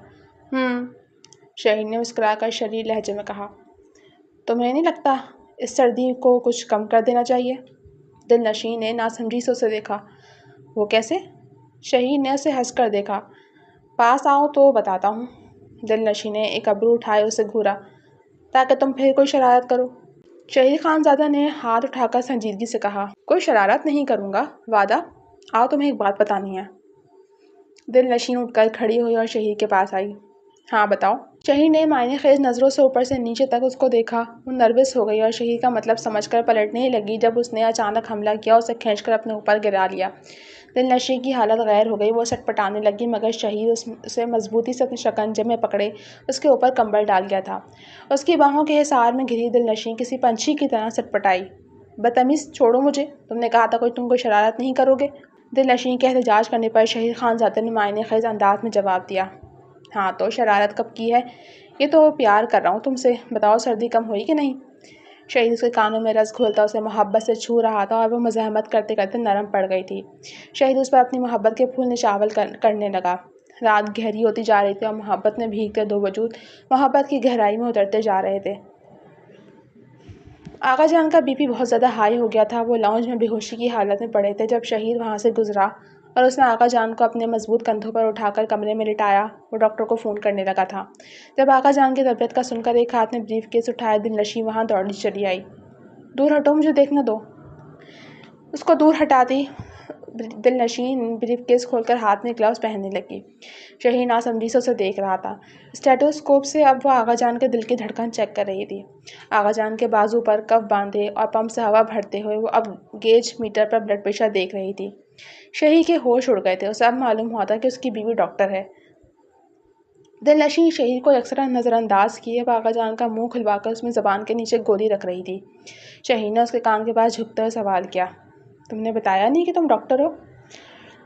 شہید نے مسکرا کر شریر لہجے میں کہا۔ تمہیں نہیں لگتا اس سردی کو کچھ کم کر دینا چاہیے؟ دل نشین نے ناسمجھی سے اسے دیکھا۔ وہ کیسے؟ شہید نے اسے ہنس کر دیکھا۔ پاس آؤ تو بتاتا ہوں۔ دل نشین نے ایک ابرو اٹھائے اسے گھورا۔ تاکہ تم پھر کوئی شرارت کرو؟ شہید خانزادہ نے ہاتھ اٹھا کر سنجیدگی سے کہا۔ کوئی شرارت نہیں کروں گا، وعدہ؟ آؤ، تمہیں ایک بات بتانی ہے۔ دل نشین اٹھ کر کھڑی ہوئی اور شہید کے پاس آئی۔ ہاں بتاؤ۔ شہید نے معنی خیز نظروں سے اوپر سے نیچے تک اس کو دیکھا۔ وہ نروس ہو گئی اور شہید کا مطلب سمجھ کر پلٹنے ہی لگی جب اس نے اچانک حملہ کیا، اسے کھینچ کر اپنے اوپر گرا لیا۔ دل نشین کی حالت غیر ہو گئی، وہ سٹ پٹانے لگی مگر شہید اسے مضبوطی سے اپنے شکنجے میں پکڑے اس کے اوپر کمبل ڈال گیا تھا۔ اس کی باہوں کے حصار میں گھری دل نشین کسی پنچھی کی طرح سٹ پٹائی۔ بدتمیز، چھوڑو مجھے، تم نے کہا تھا تم کوئی شرارت نہیں کرو گے۔ دل نشین کے احتجاج کرنے پر شہید خانزادہ نے معنی خیز انداز میں جواب دیا۔ ہاں تو شرارت کب کی ہے؟ یہ تو پیار کر رہا ہوں تم سے، بتاؤ سردی کم ہوئی کہ نہیں؟ شہید اس کے کانوں میں رس گھولتا اسے محبت سے چھو رہا تھا اور وہ مزاحمت کرتے کرتے نرم پڑ گئی تھی۔ شہید اس پر اپنی محبت کے پھول نچاول کرنے لگا۔ رات گہری ہوتی جا رہی تھی اور محبت میں بھیگتے دو وجود محبت کی گہرائی میں اترتے جا رہے تھے۔ آغا جان کا بی پی بہت زیادہ ہائی ہو گیا تھا۔ وہ لاؤنج میں بے ہوشی کی حالت میں پڑے تھے جب شہید وہاں سے گزرا اور اس نے آغا جان کو اپنے مضبوط کندھوں پر اٹھا کر کمرے میں لٹایا۔ وہ ڈاکٹر کو فون کرنے لگا تھا۔ جب آغا جان کی طبیعت کا سن کر ایک ہاتھ میں بریف کیس اٹھائے دل نشین وہاں دوڑی چلی آئی۔ دور ہٹو، مجھے دیکھنے دو۔ اس کو دور ہٹاتی دل نشین بریف کیس کھول کر ہاتھ میں گلوز پہننے لگی۔ شہید ناسمجھی سے اسے دیکھ رہا تھا۔ اسٹیٹوسکوپ سے اب وہ آغا جان کے دل کی دھڑکن چیک کر رہی تھی۔ آغا جان کے بازو پر کف باندھے اور پمپ سے ہوا بھرتے ہوئے وہ اب گیج میٹر پر بلڈ پریشر دیکھ رہی تھی۔ شہید کے ہوش اڑ گئے تھے۔ اسے اب معلوم ہوا تھا کہ اس کی بیوی ڈاکٹر ہے۔ دل نشین شہید کو یکسراں نظر انداز کیے اب آغا جان کا منہ کھلوا کر اس میں زبان کے نیچے گولی رکھ رہی تھی۔ شہید نے اس کے کان کے پاس جھکتے ہوئے سوال کیا۔ تم نے بتایا نہیں کہ تم ڈاکٹر ہو؟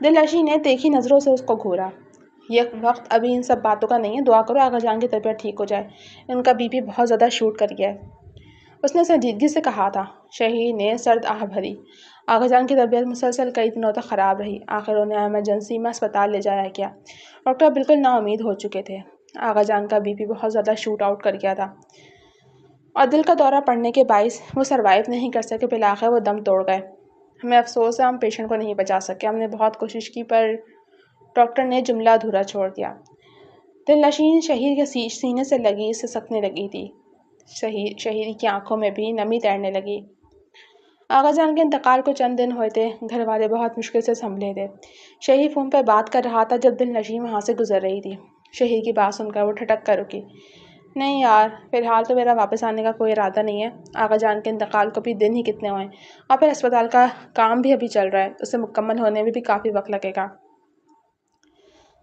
دل نشین نے تیکھی نظروں سے اس کو گھورا۔ یہ وقت ابھی ان سب باتوں کا نہیں ہے، دعا کرو آغا جان کی طبیعت ٹھیک ہو جائے، ان کا بی پی بہت زیادہ شوٹ کر گیا ہے۔ اس نے سنجیدگی سے کہا تھا۔ شہید نے سرد آہ بھری۔ آغا جان کی طبیعت مسلسل کئی دنوں تک خراب رہی۔ آخر انہیں ایمرجنسی میں اسپتال لے جایا گیا۔ ڈاکٹر بالکل نا امید ہو چکے تھے۔ آغا جان کا بی پی بہت زیادہ شوٹ آؤٹ کر گیا تھا اور دل کا دورہ پڑنے کے باعث وہ سروائیو نہیں کر سکے، بالآخر وہ دم توڑ گئے۔ ہمیں افسوس ہے ہم پیشنٹ کو نہیں بچا سکے، ہم نے بہت کوشش کی پر ڈاکٹر نے جملہ ادھورا چھوڑ دیا۔ دل نشین شہید کے سینے سے لگی سے سکنے لگی تھی۔ شہید کی آنکھوں میں بھی نمی تیرنے لگی۔ آغا جان کے انتقال کو چند دن ہوئے تھے، گھر والے بہت مشکل سے سنبھلے تھے۔ شہید فون پر بات کر رہا تھا جب دل نشین وہاں سے گزر رہی تھی۔ شہید کی بات سن کر وہ ٹھٹک کر رکی۔ نہیں یار، فی الحال تو میرا واپس آنے کا کوئی ارادہ نہیں ہے۔ آغا جان کے انتقال کو بھی دن ہی کتنے ہوئے اور پھر اسپتال کا کام بھی ابھی چل رہا ہے، اسے مکمل ہونے میں بھی کافی وقت لگے گا۔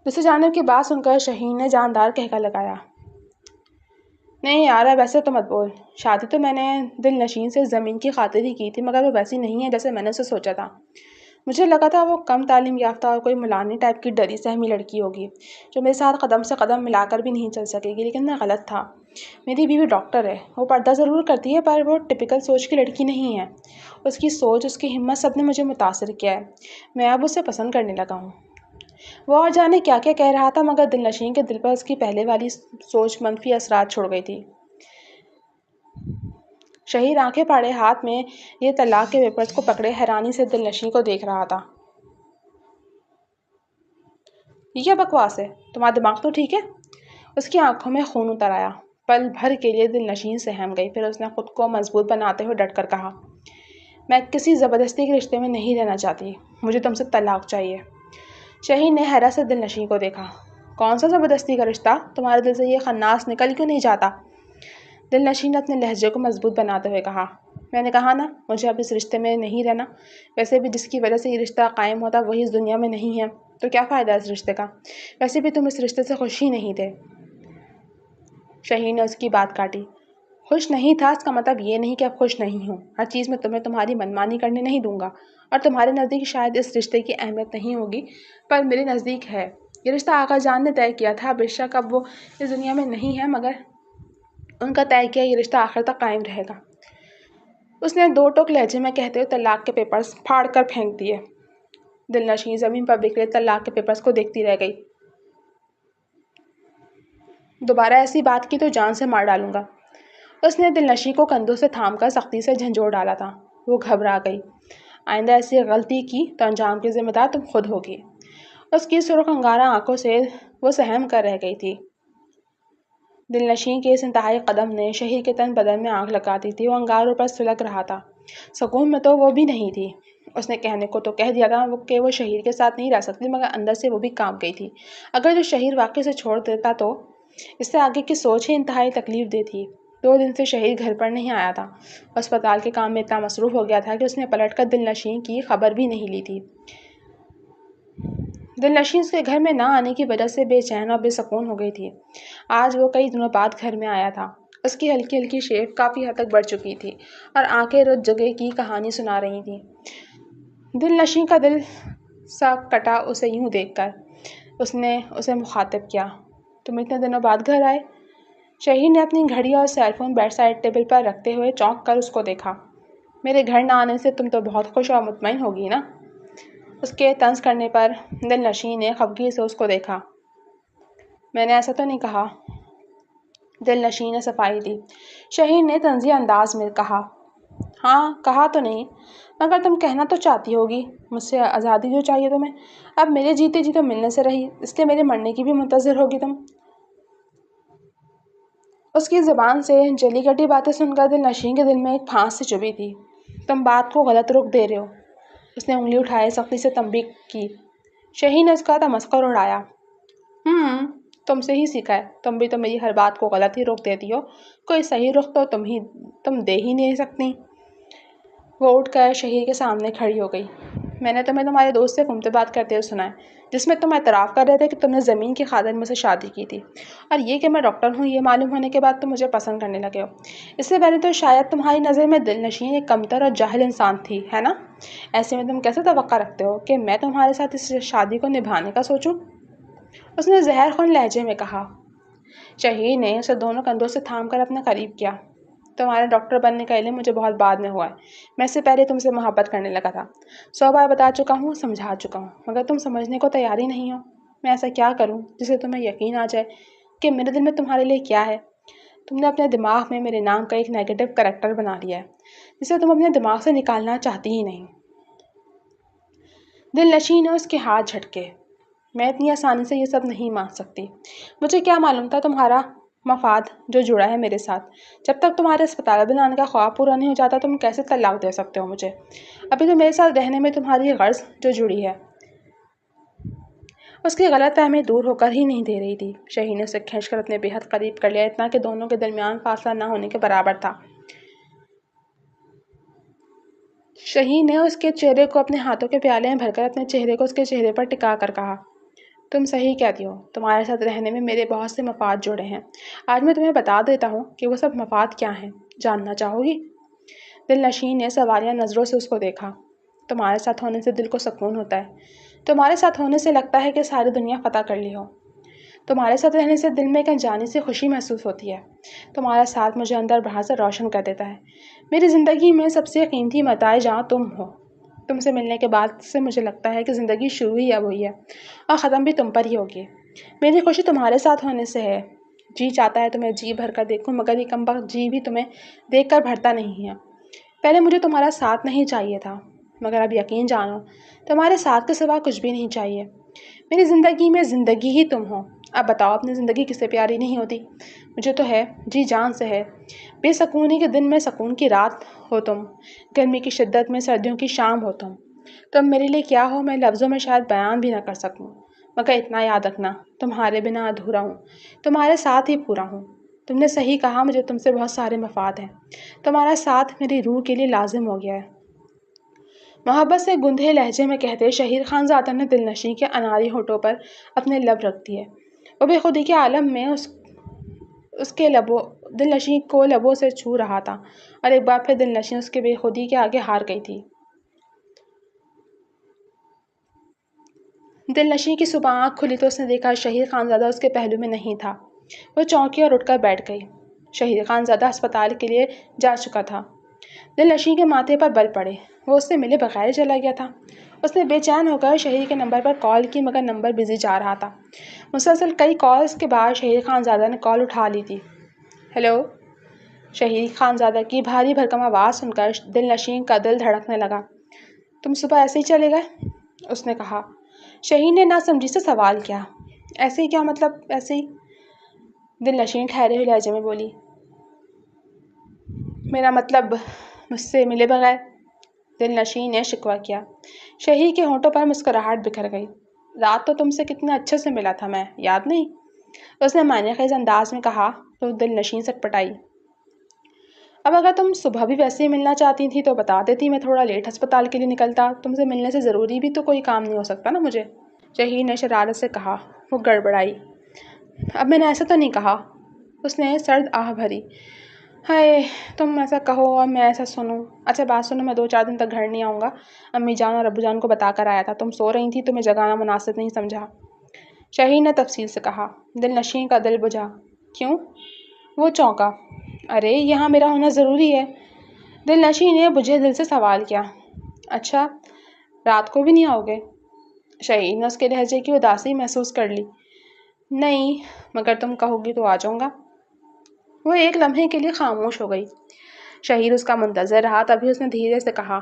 دوسری جانب کی بات سن کر شہید نے جاندار کہکا لگایا۔ نہیں یار، اب ایسے تو مت بول۔ شادی تو میں نے دل نشین سے زمین کی خاطر ہی کی تھی مگر وہ ویسی نہیں ہے جیسے میں نے اسے سوچا تھا۔ مجھے لگا تھا وہ کم تعلیم یافتہ اور کوئی ملانی ٹائپ کی ڈری سہمی لڑکی ہوگی جو میرے ساتھ قدم سے قدم ملا کر بھی نہیں چل سکے گی، لیکن میں غلط تھا۔ میری بیوی ڈاکٹر ہے، وہ پردہ ضرور کرتی ہے پر وہ ٹپیکل سوچ کی لڑکی نہیں ہے۔ اس کی سوچ، اس کی ہمت سب نے مجھے متاثر کیا ہے۔ میں اب اسے پسند کرنے لگا ہوں۔ وہ اور جانے کیا کیا کہہ رہا تھا، مگر دل نشین کے دل پر اس کی پہلے والی سوچ منفی اثرات چھوڑ گئی تھی۔ شہیر آنکھیں پھاڑے ہاتھ میں یہ طلاق کے پیپرز کو پکڑے حیرانی سے دل نشین کو دیکھ رہا تھا۔ یہ کیا بکواس ہے؟ تمہارا دماغ تو ٹھیک ہے؟ اس کی آنکھوں میں خون اتر آیا۔ پل بھر کے لیے دل نشین سہم گئی، پھر اس نے خود کو مضبوط بناتے ہوئے ڈٹ کر کہا، میں کسی زبردستی کے رشتے میں نہیں رہنا چاہتی، مجھے تم سے طلاق چاہیے۔ شہیر نے حیرت سے دل نشین کو دیکھا۔ کون سا زبردستی کا رشتہ؟ تمہارے دل سے یہ خناس نکل کیوں نہیں جاتا؟ دل نشین نے اپنے لہجے کو مضبوط بناتے ہوئے کہا، میں نے کہا نا، مجھے اب اس رشتے میں نہیں رہنا۔ ویسے بھی جس کی وجہ سے یہ رشتہ قائم ہوتا وہی اس دنیا میں نہیں ہے، تو کیا فائدہ اس رشتے کا؟ ویسے بھی تم اس رشتے سے خوش ہی نہیں تھے۔ شہیر نے اس کی بات کاٹی۔ خوش نہیں تھا اس کا مطلب یہ نہیں کہ اب خوش نہیں ہوں۔ ہر چیز میں تمہیں تمہاری منمانی کرنے نہیں دوں گا، اور تمہارے نزدیک شاید اس رشتے کی اہمیت نہیں ہوگی، پر میرے نزدیک ہے۔ یہ رشتہ آقا جان نے طے کیا تھا، بے شک اب وہ اس دنیا میں نہیں ہے، مگر ان کا طے کیا یہ رشتہ آخر تک قائم رہے گا۔ اس نے دو ٹوک لہجے میں کہتے ہوئے طلاق کے پیپرز پھاڑ کر پھینک دیے۔ دل نشین زمین پر بکھرے طلاق کے پیپرز کو دیکھتی رہ گئی۔ دوبارہ ایسی بات کی تو جان سے مار ڈالوں گا۔ اس نے دل نشین کو کندھوں سے تھام کر سختی سے جھنجھوڑ ڈالا تھا۔ وہ گھبرا گئی۔ آئندہ ایسی غلطی کی تو انجام کی ذمہ دار تم خود ہوگی۔ اس کی سرخ انگارہ آنکھوں سے وہ سہم کر رہ گئی تھی۔ دل نشین کے اس انتہائی قدم نے شہیر کے تن بدن میں آگ لگا دی تھی۔ وہ انگاروں پر سلگ رہا تھا۔ سکون میں تو وہ بھی نہیں تھی۔ اس نے کہنے کو تو کہہ دیا تھا کہ وہ شہیر کے ساتھ نہیں رہ سکتی، مگر اندر سے وہ بھی کانپ گئی تھی۔ اگر جو شہیر واقعی سے چھوڑ دیتا تو اس سے آگے کی سوچ ہی انتہائی تکلیف دہ تھی۔ 2 دن سے شہیر گھر پر نہیں آیا تھا۔ اسپتال کے کام میں اتنا مصروف ہو گیا تھا کہ اس نے پلٹ کر دل نشین کی خبر بھی نہیں لی تھی۔ دل نشین اس کے گھر میں نہ آنے کی وجہ سے بے چین اور بے سکون ہو گئی تھی۔ آج وہ کئی دنوں بعد گھر میں آیا تھا۔ اس کی ہلکی ہلکی شیپ کافی حد تک بڑھ چکی تھی اور آنکھیں رت جگہ کی کہانی سنا رہی تھیں۔ دل نشین کا دل سا کٹا اسے یوں دیکھ کر۔ اس نے اسے مخاطب کیا، تم اتنے دنوں بعد گھر آئے؟ شہیر نے اپنی گھڑی اور cell phone bedside table پر رکھتے ہوئے چونک کر اس کو دیکھا۔ میرے گھر نہ آنے سے تم تو بہت خوش اور مطمئن ہوگی نا؟ اس کے طنز کرنے پر دل نشین نے خفگی سے اس کو دیکھا۔ میں نے ایسا تو نہیں کہا۔ دل نشین نے صفائی دی۔ شہیر نے طنزی انداز میں کہا، ہاں کہا تو نہیں، مگر تم کہنا تو چاہتی ہوگی، مجھ سے آزادی جو چاہیے تمہیں، اب میرے جیتے جی تو ملنے سے رہی، اس لیے میرے مرنے کی بھی منتظر ہوگی تم۔ اس کی زبان سے جلی کٹی باتیں سن کر دل نشین کے دل میں ایک پھانس سی چبھی تھی۔ تم بات کو غلط رخ دے رہے ہو۔ اس نے انگلی اٹھائے سختی سے تنبیہ کی۔ شہیر نے اس کا تمسخر اڑایا۔ تم سے ہی سیکھا ہے، تم بھی تو میری ہر بات کو غلط ہی رخ دیتی ہو، کوئی صحیح رخ تو تم دے ہی نہیں سکتی۔ وہ اٹھ کر شہیر کے سامنے کھڑی ہو گئی۔ میں نے تمہیں تمہارے دوست سے فون پہ بات کرتے ہوئے سنا ہے، جس میں تم اعتراف کر رہے تھے کہ تم نے زمین کی خاطر مجھ سے شادی کی تھی، اور یہ کہ میں ڈاکٹر ہوں یہ معلوم ہونے کے بعد تم مجھے پسند کرنے لگے ہو۔ اس سے پہلے تو شاید تمہاری نظر میں دل نشین ایک کمتر اور جاہل انسان تھی، ہے نا؟ ایسے میں تم کیسے توقع رکھتے ہو کہ میں تمہارے ساتھ اس شادی کو نبھانے کا سوچوں؟ اس نے زہر خون لہجے میں کہا۔ شہیر نے اسے دونوں کندھوں سے تھام کر اپنے قریب کیا۔ تمہارے ڈاکٹر بننے کا علم مجھے بہت بعد میں ہوا ہے، میں اس سے پہلے تم سے محبت کرنے لگا تھا، 100 بار بتا چکا ہوں، سمجھا چکا ہوں، مگر تم سمجھنے کو تیار ہی نہیں ہو۔ میں ایسا کیا کروں جسے تمہیں یقین آ جائے کہ میرے دل میں تمہارے لیے کیا ہے؟ تم نے اپنے دماغ میں میرے نام کا ایک نیگیٹو کریکٹر بنا لیا ہے، جسے تم اپنے دماغ سے نکالنا چاہتی ہی نہیں۔ دل نشین نے اس کے ہاتھ جھٹکے۔ میں اتنی آسانی سے یہ سب نہیں مان سکتی۔ مجھے کیا معلوم تھا تمہارا مفاد جو جڑا ہے میرے ساتھ؟ جب تک تمہارے اسپتال میں آنے کا خواب پورا نہیں ہو جاتا تم کیسے طلاق دے سکتے ہو مجھے؟ ابھی تو میرے ساتھ رہنے میں تمہاری غرض جو جڑی ہے۔ اس کی غلط فہمی دور ہو کر ہی نہیں دے رہی تھی۔ شہیر نے اسے کھینچ کر اپنے بے حد قریب کر لیا، اتنا کہ دونوں کے درمیان فاصلہ نہ ہونے کے برابر تھا۔ شہیر نے اس کے چہرے کو اپنے ہاتھوں کے پیالے میں بھر کر اپنے چہرے کو اس کے چہرے پر ٹکا کر کہا، تم صحیح کہتی ہو، تمہارے ساتھ رہنے میں میرے بہت سے مفاد جڑے ہیں۔ آج میں تمہیں بتا دیتا ہوں کہ وہ سب مفاد کیا ہیں، جاننا چاہو گی؟ دل نشین نے سوالیہ نظروں سے اس کو دیکھا۔ تمہارے ساتھ ہونے سے دل کو سکون ہوتا ہے، تمہارے ساتھ ہونے سے لگتا ہے کہ ساری دنیا فتح کر لی ہو، تمہارے ساتھ رہنے سے دل میں ایک انجانی سی خوشی محسوس ہوتی ہے، تمہارا ساتھ مجھے اندر باہر سے روشن کر دیتا ہے۔ میری زندگی میں سب سے قیمتی متاع جہاں تم ہو۔ تم سے ملنے کے بعد سے مجھے لگتا ہے کہ زندگی شروع ہی اب ہوئی ہے اور ختم بھی تم پر ہی ہوگی۔ میری خوشی تمہارے ساتھ ہونے سے ہے۔ جی چاہتا ہے تمہیں جی بھر کر دیکھوں، مگر یہ کمبخت جی بھی تمہیں دیکھ کر بھرتا نہیں ہے۔ پہلے مجھے تمہارا ساتھ نہیں چاہیے تھا، مگر اب یقین جانو تمہارے ساتھ کے سوا کچھ بھی نہیں چاہیے۔ میری زندگی میں زندگی ہی تم ہو۔ اب بتاؤ، اپنی زندگی کسے پیاری نہیں ہوتی؟ مجھے تو ہے، جی جان سے ہے۔ بے سکونی کے دن میں سکون کی رات ہو تم، گرمی کی شدت میں سردیوں کی شام ہو تم میرے لیے کیا ہو میں لفظوں میں شاید بیان بھی نہ کر سکوں، مگر اتنا یاد رکھنا، تمہارے بنا ادھورا ہوں، تمہارے ساتھ ہی پورا ہوں۔ تم نے صحیح کہا، مجھے تم سے بہت سارے مفاد ہیں، تمہارا ساتھ میری روح کے لیے لازم ہو گیا ہے۔ محبت سے گندھے لہجے میں کہتے شہیر خان زادہ نے دل نشیں کے اناری ہونٹوں پر اپنے لب رکھ دیے۔ وہ بے خودی کے عالم میں اس کے دل نشیں کو لبوں سے چھو رہا تھا، اور ایک بار پھر دل نشیں اس کے بے خودی کے آگے ہار گئی تھی۔ دل نشیں کی صبح آنکھ کھلی تو اس نے دیکھا شہیر خان زادہ اس کے پہلو میں نہیں تھا۔ وہ چونکی اور اٹھ کر بیٹھ گئی۔ شہیر خان زادہ ہسپتال کے لیے جا چکا تھا۔ دل نشیں کے ماتھے پر بل پڑے، وہ اس سے ملے بغیر چلا گیا تھا۔ اس نے بے چین ہو کر شہیر کے نمبر پر کال کی، مگر نمبر بزی جا رہا تھا۔ مسلسل کئی کالز کے بعد شہیر خان زادہ نے کال اٹھا لی تھی۔ ہیلو۔ شہیر خان زادہ کی بھاری بھرکم آواز سن کر دل نشیں کا دل دھڑکنے لگا۔ تم صبح ایسے ہی چلے گئے؟ اس نے کہا۔ شہیر نے ناسمجھی سے سوال کیا۔ ایسے ہی کیا مطلب ایسے ہی؟ دل نشیں ٹھہرے ہوئے لہجے میں بولی۔ میرا مطلب مجھ سے ملے بغیر، دل نشیں نے شکوہ کیا۔ شہیر کے ہونٹوں پر مسکراہٹ بکھر گئی۔ رات تو تم سے کتنے اچھے سے ملا تھا میں، یاد نہیں؟ اس نے معنی خیز انداز میں کہا تو دل نشیں سٹپٹائی۔ اب اگر تم صبح بھی ویسے ہی ملنا چاہتی تھی تو بتا دیتی، میں تھوڑا لیٹ ہسپتال کے لیے نکلتا، تم سے ملنے سے ضروری بھی تو کوئی کام نہیں ہو سکتا نا مجھے؟ شہیر نے شرارت سے کہا۔ وہ گڑبڑائی۔ اب میں نے ایسا تو نہیں کہا۔ اس نے سرد آہ بھری۔ ہائے، تم ایسا کہو اور میں ایسا سنوں۔ اچھا بات سنو، میں 2-4 دن تک گھر نہیں آؤں گا، امی جان اور ابو جان کو بتا کر آیا تھا، تم سو رہی تھی، تمہیں جگانا مناسب نہیں سمجھا۔ شہیر نے تفصیل سے کہا۔ دل نشیں کا دل بجھا۔ کیوں؟ وہ چونکا۔ ارے یہاں میرا ہونا ضروری ہے، دل نشیں نے بجھے دل سے سوال کیا۔ اچھا، رات کو بھی نہیں آؤ گے؟ شہیر نے اس کے لہجے کی اداسی محسوس کر لی۔ نہیں، مگر تم کہو گی تو آ جاؤں گا۔ وہ ایک لمحے کے لیے خاموش ہو گئی۔ شہیر اس کا منتظر رہا، تبھی اس نے دھیرے سے کہا۔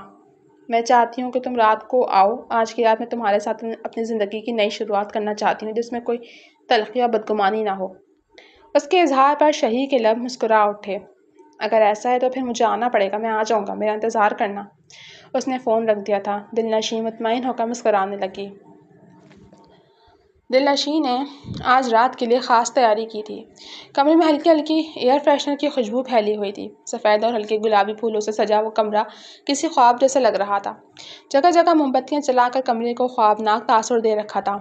میں چاہتی ہوں کہ تم رات کو آؤ، آج کی رات میں تمہارے ساتھ اپنی زندگی کی نئی شروعات کرنا چاہتی ہوں، جس میں کوئی تلخی اور بدگمانی نہ ہو۔ اس کے اظہار پر شہیر کے لب مسکرا اٹھے۔ اگر ایسا ہے تو پھر مجھے آنا پڑے گا، میں آ جاؤں گا، میرا انتظار کرنا۔ اس نے فون رکھ دیا تھا۔ دل نشیں مطمئن ہو کر مسکرانے لگی۔ دل نشیں نے آج رات کے لیے خاص تیاری کی تھی۔ کمرے میں ہلکی ہلکی ایئر فریشنر کی خوشبو پھیلی ہوئی تھی۔ سفید اور ہلکے گلابی پھولوں سے سجا وہ کمرہ کسی خواب جیسا لگ رہا تھا۔ جگہ جگہ موم بتیاں جلا کر کمرے کو خوابناک تاثر دے رکھا تھا۔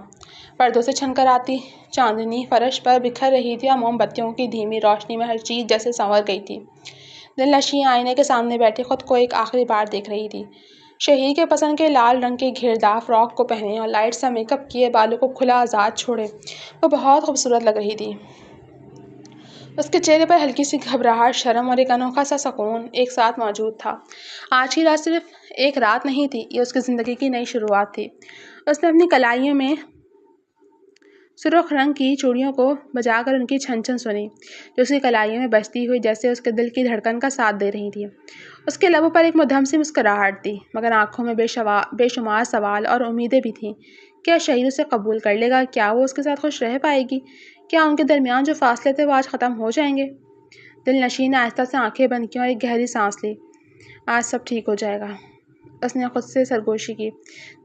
پردوں سے چھن کر آتی چاندنی فرش پر بکھر رہی تھی اور موم بتیوں کی دھیمی روشنی میں ہر چیز جیسے سنور گئی تھی۔ دل نشیں آئینے کے سامنے بیٹھی خود کو ایک آخری بار دیکھ رہی تھی۔ شہیر کے پسند کے لال رنگ کے گھیردار فراک کو پہنے اور لائٹ سا میک اپ کیے بالوں کو کھلا آزاد چھوڑے وہ بہت خوبصورت لگ رہی تھی۔ اس کے چہرے پر ہلکی سی گھبراہٹ، شرم اور ایک انوکھا سا سکون ایک ساتھ موجود تھا۔ آج کی رات صرف ایک رات نہیں تھی، یہ اس کی زندگی کی نئی شروعات تھی۔ اس نے اپنی کلائیوں میں سرخ رنگ کی چوڑیوں کو بجا کر ان کی چھن چھن سنی، جو اس کی کلائیوں میں بجتی ہوئی جیسے اس کے دل کی دھڑکن کا ساتھ دے رہی تھی۔ اس کے لبوں پر ایک مدھم سی مسکراہٹ تھی، مگر آنکھوں میں بے شمار سوال اور امیدیں بھی تھیں۔ کیا شہیر اسے قبول کر لے گا؟ کیا وہ اس کے ساتھ خوش رہ پائے گی؟ کیا ان کے درمیان جو فاصلے تھے وہ آج ختم ہو جائیں گے؟ دل نشیں نے آہستہ سے آنکھیں بند کیں اور ایک گہری سانس لی۔ آج سب ٹھیک ہو جائے گا، اس نے خود سے سرگوشی کی۔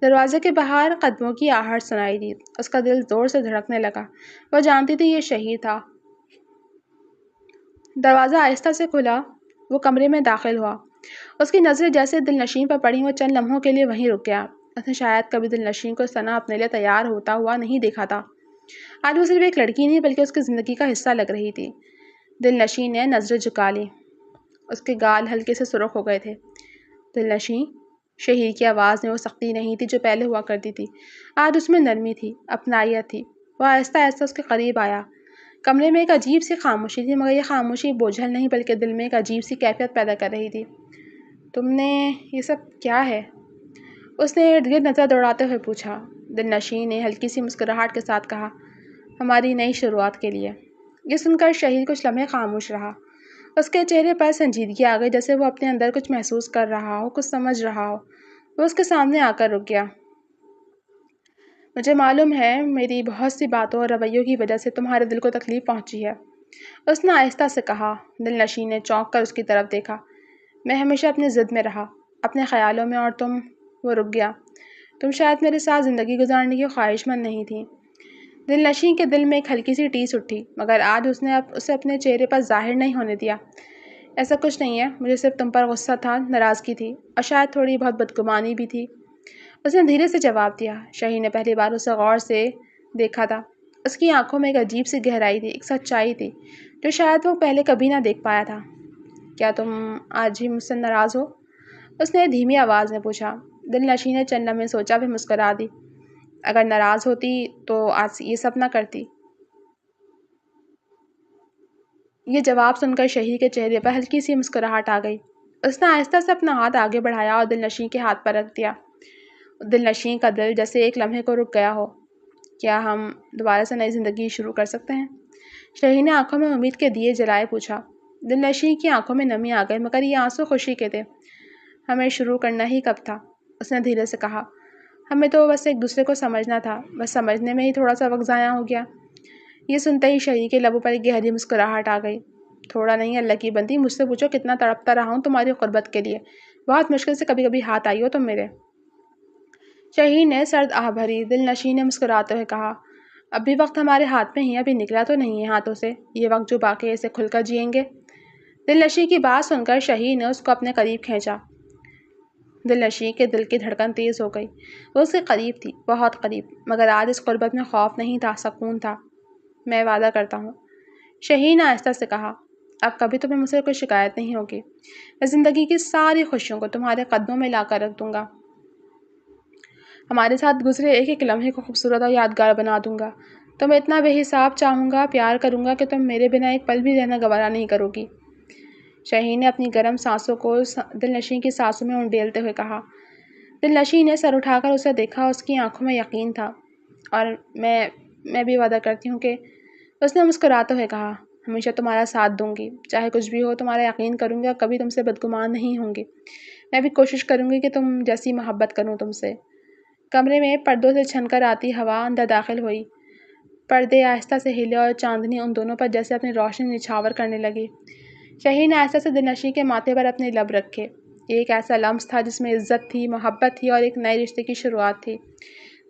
دروازے کے باہر قدموں کی آہٹ سنائی دی۔ اس کا دل زور سے دھڑکنے لگا۔ وہ جانتی تھی یہ شہیر تھا۔ دروازہ آہستہ سے کھلا، وہ کمرے میں داخل ہوا۔ اس کی نظریں جیسے دل نشیں پر پڑیں، وہ چند لمحوں کے لیے وہیں رک گیا۔ اس نے شاید کبھی دل نشیں کو اس طرح اپنے لیے تیار ہوتا ہوا نہیں دیکھا تھا۔ آج وہ صرف ایک لڑکی نہیں بلکہ اس کی زندگی کا حصہ لگ رہی تھی۔ دل نشیں نے نظریں جھکا لیں۔ اس کے گال ہلکے سے سرخ ہو گئے تھے۔ دل نشیں، شہیر کی آواز میں وہ سختی نہیں تھی جو پہلے ہوا کرتی تھی۔ آج اس میں نرمی تھی، اپنائیت تھی۔ وہ آہستہ آہستہ اس کے قریب آیا۔ کمرے میں ایک عجیب سی خاموشی تھی، مگر یہ خاموشی بوجھل نہیں بلکہ دل میں ایک عجیب سی کیفیت پیدا کر رہی تھی۔ تم نے یہ سب کیا ہے؟ اس نے ارد گرد نظر دوڑاتے ہوئے پوچھا۔ دل نشین نے ہلکی سی مسکراہٹ کے ساتھ کہا، ہماری نئی شروعات کے لیے۔ یہ سن کر شہید کچھ لمحے خاموش رہا۔ اس کے چہرے پر سنجیدگی آ گئی، جیسے وہ اپنے اندر کچھ محسوس کر رہا ہو، کچھ سمجھ رہا ہو۔ وہ اس کے سامنے آ کر رک گیا۔ مجھے معلوم ہے میری بہت سی باتوں اور رویوں کی وجہ سے تمہارے دل کو تکلیف پہنچی ہے، اس نے آہستہ سے کہا۔ دل نشین نے چونک کر اس کی طرف دیکھا۔ میں ہمیشہ اپنی ضد میں رہا، اپنے خیالوں میں، اور تم… وہ رک گیا۔ تم شاید میرے ساتھ زندگی گزارنے کی خواہش مند نہیں تھی۔ دل نشین کے دل میں ایک ہلکی سی ٹیس اٹھی، مگر آج اس نے اسے اپنے چہرے پر ظاہر نہیں ہونے دیا۔ ایسا کچھ نہیں ہے، مجھے صرف تم پر غصہ تھا، ناراضگی تھی، اور شاید تھوڑی بہت بدگمانی بھی تھی، اس نے دھیرے سے جواب دیا۔ شہید نے پہلی بار اسے غور سے دیکھا تھا۔ اس کی آنکھوں میں ایک عجیب سی گہرائی تھی، ایک سچائی تھی جو شاید وہ پہلے کبھی نہ دیکھ پایا تھا۔ کیا تم آج بھی مجھ سے ناراض ہو؟ اس نے دھیمی آواز میں پوچھا۔ دل نشین نے چند لمحے سوچا، پھر مسکرا دی۔ اگر ناراض ہوتی تو آج یہ سب نہ کرتی۔ یہ جواب سن کر شہید کے چہرے پر ہلکی سی مسکراہٹ آ گئی۔ اس نے آہستہ سے اپنا ہاتھ آگے بڑھایا اور دل نشین کے ہاتھ پر رکھ دیا۔ دل نشین کا دل جیسے ایک لمحے کو رک گیا ہو۔ کیا ہم دوبارہ سے نئی زندگی شروع کر سکتے ہیں؟ شہید نے آنکھوں میں امید کے دیے جلائے پوچھا۔ دل نشین کی آنکھوں میں نمی آ گئی، مگر یہ آنسو خوشی کے تھے۔ ہمیں شروع کرنا ہی کب تھا، اس نے دھیرے سے کہا۔ ہمیں تو بس ایک دوسرے کو سمجھنا تھا، بس سمجھنے میں ہی تھوڑا سا وقت ضائع ہو گیا۔ یہ سنتے ہی شہید کے لبوں پر ایک گہری مسکراہٹ آ گئی۔ تھوڑا نہیں، اللہ کی بندی، مجھ سے پوچھو کتنا تڑپتا رہا ہوں تمہاری قربت کے لیے، بہت مشکل سے کبھی کبھی ہاتھ آئی ہو تم میرے۔ شہید نے سرد آہ بھری۔ دل نشین نے مسکراتے ہوئے کہا، اب بھی وقت ہمارے ہاتھ میں ہی، ابھی نکلا تو نہیں ہے ہاتھوں سے، یہ وقت جو باقی ہے اسے کھل کر جئیں گے۔ دل نشین کی بات سن کر شہید نے اس کو اپنے قریب کھینچا۔ دل نشین کے دل کی دھڑکن تیز ہو گئی۔ وہ اس کے قریب تھی، بہت قریب، مگر آج اس قربت میں خوف نہیں تھا، سکون تھا۔ میں وعدہ کرتا ہوں، شہید نے آہستہ سے کہا، اب کبھی تمہیں مجھ سے کوئی شکایت نہیں ہوگی۔ میں زندگی کی ساری خوشیوں کو تمہارے قدموں میں لا کر رکھ دوں گا، ہمارے ساتھ گزرے ایک ایک لمحے کو خوبصورت اور یادگار بنا دوں گا۔ تمہیں اتنا بے حساب چاہوں گا، پیار کروں گا کہ تم میرے بنا ایک پل بھی رہنا گوارا نہیں کرو گی۔ شہید نے اپنی گرم سانسوں کو دل نشین کی سانسوں میں انڈیلتے ہوئے کہا۔ دل نشین نے سر اٹھا کر اسے دیکھا، اس کی آنکھوں میں یقین تھا۔ اور میں بھی وعدہ کرتی ہوں کہ… اس نے مسکراتے ہوئے کہا، ہمیشہ تمہارا ساتھ دوں گی، چاہے کچھ بھی ہو، تمہارا یقین کروں گی اور کبھی تم سے بدگمان نہیں ہوں گی۔ میں بھی کوشش کروں گی کہ تم جیسی محبت کروں تم سے۔ کمرے میں پردوں سے چھن کر آتی ہوا اندر داخل ہوئی۔ پردے آہستہ سے ہلے اور چاندنی ان دونوں پر جیسے اپنی روشنی نچھاور کرنے لگی۔ شہید نے آہستہ سے دل نشین کے ماتھے پر اپنے لب رکھے۔ یہ ایک ایسا لمس تھا جس میں عزت تھی، محبت تھی اور ایک نئے رشتے کی شروعات تھی۔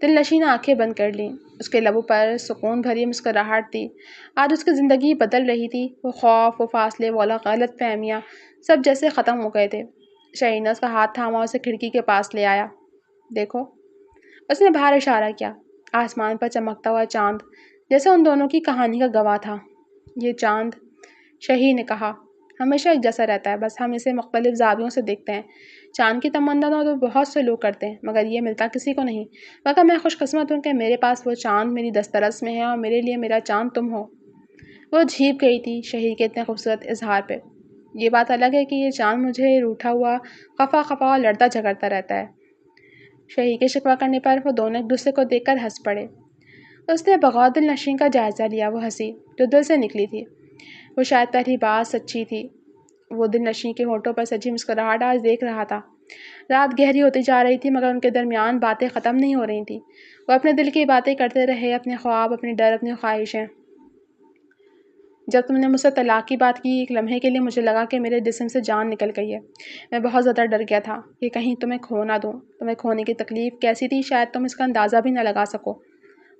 دل نشین نے آنکھیں بند کر لیں۔ اس کے لبوں پر سکون بھری مسکراہٹ تھی۔ آج اس کی زندگی بدل رہی تھی۔ وہ خوف، وہ فاصلے، وہ غلط فہمیاں، سب جیسے ختم ہو گئے تھے۔ شہید نے اس کا ہاتھ تھاما اور اسے کھڑکی کے پاس لے آیا۔ دیکھو، اس نے باہر اشارہ کیا۔ آسمان پر چمکتا ہوا چاند جیسے ان دونوں کی کہانی کا گواہ تھا۔ یہ چاند، شہید نے کہا، ہمیشہ ایک جیسا رہتا ہے، بس ہم اسے مختلف زاویوں سے دیکھتے ہیں۔ چاند کی تمنا تو بہت سے لوگ کرتے ہیں، مگر یہ ملتا کسی کو نہیں۔ مگر میں خوش قسمت ہوں کہ میرے پاس وہ چاند میری دسترس میں ہے اور میرے لیے میرا چاند تم ہو۔ وہ جھیپ گئی تھی شہید کے اتنے خوبصورت اظہار پہ۔ یہ بات الگ ہے کہ یہ چاند مجھے روٹھا ہوا، خفا اور لڑتا جھگڑتا رہتا ہے۔ شہید کے شکوہ کرنے پر وہ دونوں ایک دوسرے کو دیکھ کر ہنس پڑے۔ اس نے بغور دل نشین کا جائزہ لیا۔ وہ ہنسی جو دل سے نکلی تھی، وہ شاید پہلی بار سچی تھی۔ وہ دل نشین کے ہونٹوں پر سچی مسکراہٹ آج دیکھ رہا تھا۔ رات گہری ہوتی جا رہی تھی، مگر ان کے درمیان باتیں ختم نہیں ہو رہی تھیں۔ وہ اپنے دل کی باتیں کرتے رہے، اپنے خواب، اپنے ڈر، اپنی خواہشیں۔ جب تم نے مجھ سے طلاق کی بات کی، ایک لمحے کے لیے مجھے لگا کہ میرے جسم سے جان نکل گئی ہے۔ میں بہت زیادہ ڈر گیا تھا کہ کہیں تمہیں کھو نہ دوں۔ تمہیں کھونے کی تکلیف کیسی تھی شاید تم اس کا اندازہ بھی نہ لگا سکو۔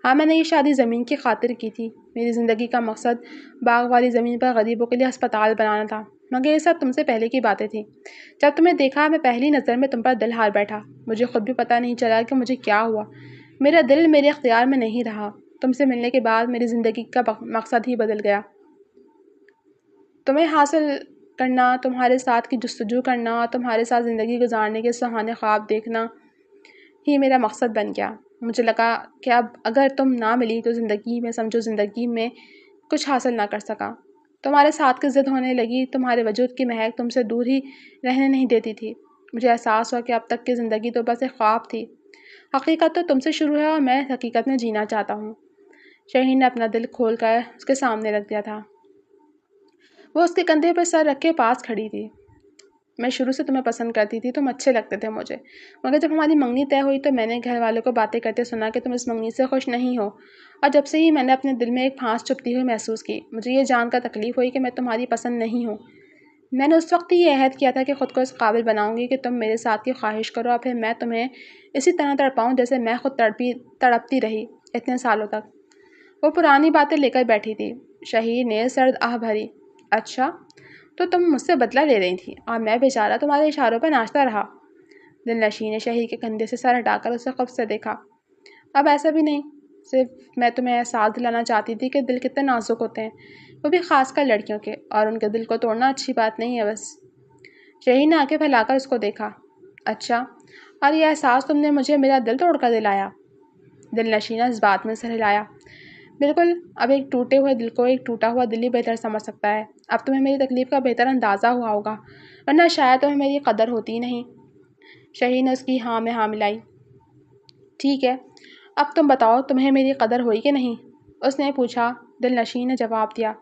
ہاں، میں نے یہ شادی زمین کی خاطر کی تھی۔ میری زندگی کا مقصد باغ والی زمین پر غریبوں کے لیے ہسپتال بنانا تھا، مگر یہ سب تم سے پہلے کی باتیں تھیں۔ جب تمہیں دیکھا، میں پہلی نظر میں تم پر دل ہار بیٹھا۔ مجھے خود بھی پتہ نہیں چلا کہ مجھے کیا ہوا۔ میرا دل میرے اختیار میں نہیں رہا۔ تم سے ملنے کے بعد میری زندگی کا مقصد ہی بدل گیا۔ تمہیں حاصل کرنا، تمہارے ساتھ کی جستجو کرنا اور تمہارے ساتھ زندگی گزارنے کے سہانے خواب دیکھنا ہی میرا مقصد بن گیا۔ مجھے لگا کہ اب اگر تم نہ ملی تو زندگی میں کچھ حاصل نہ کر سکا۔ تمہارے ساتھ کی ضد ہونے لگی، تمہارے وجود کی مہک تم سے دور ہی رہنے نہیں دیتی تھی۔ مجھے احساس ہوا کہ اب تک کی زندگی تو بس ایک خواب تھی، حقیقت تو تم سے شروع ہے اور میں حقیقت میں جینا چاہتا ہوں۔ شہین نے اپنا دل کھول کر اس کے سامنے رکھ دیا تھا۔ وہ اس کے کندھے پر سر رکھ کے پاس کھڑی تھی۔ میں شروع سے تمہیں پسند کرتی تھی، تم اچھے لگتے تھے مجھے، مگر جب ہماری منگنی طے ہوئی تو میں نے گھر والوں کو باتیں کرتے سنا کہ تم اس منگنی سے خوش نہیں ہو، اور جب سے ہی میں نے اپنے دل میں ایک پھانس چبھتی ہوئی محسوس کی۔ مجھے یہ جان کر تکلیف ہوئی کہ میں تمہاری پسند نہیں ہوں۔ میں نے اس وقت ہی یہ عہد کیا تھا کہ خود کو اس قابل بناؤں گی کہ تم میرے ساتھ کی خواہش کرو اور پھر میں تمہیں اسی طرح تڑپاؤں جیسے میں خود تڑپتی رہی اتنے سالوں تک۔ وہ پرانی باتیں لے کر بیٹھی تھی۔ شہیر نے سرد آہ بھری۔ اچھا، تو تم مجھ سے بدلہ لے رہی تھی اور میں بیچارہ تمہارے اشاروں پر ناچتا رہا۔ دل نشین نے شہیر کے کندھے سے سر ہٹا کر اسے خوف سے دیکھا۔ اب ایسا بھی نہیں، صرف میں تمہیں احساس دلانا چاہتی تھی کہ دل کتنے نازک ہوتے ہیں، وہ بھی خاص کر لڑکیوں کے، اور ان کے دل کو توڑنا اچھی بات نہیں ہے بس۔ شہیر نے آنکھیں پھیلا کر اس کو دیکھا۔ اچھا، اور یہ احساس تم نے مجھے میرا دل توڑ کر دلایا؟ دل نشین نے اس بات میں سر ہلایا۔ بالکل، اب ایک ٹوٹے ہوئے دل کو ایک ٹوٹا ہوا دل ہی بہتر سمجھ سکتا ہے۔ اب تمہیں میری تکلیف کا بہتر اندازہ ہوا ہوگا، ورنہ شاید تمہیں میری قدر ہوتی ہی نہیں۔ شہیر نے اس کی ہاں میں ہاں ملائی۔ ٹھیک ہے، اب تم بتاؤ تمہیں میری قدر ہوئی کہ نہیں؟ اس نے پوچھا۔ دل نشین نے جواب دیا۔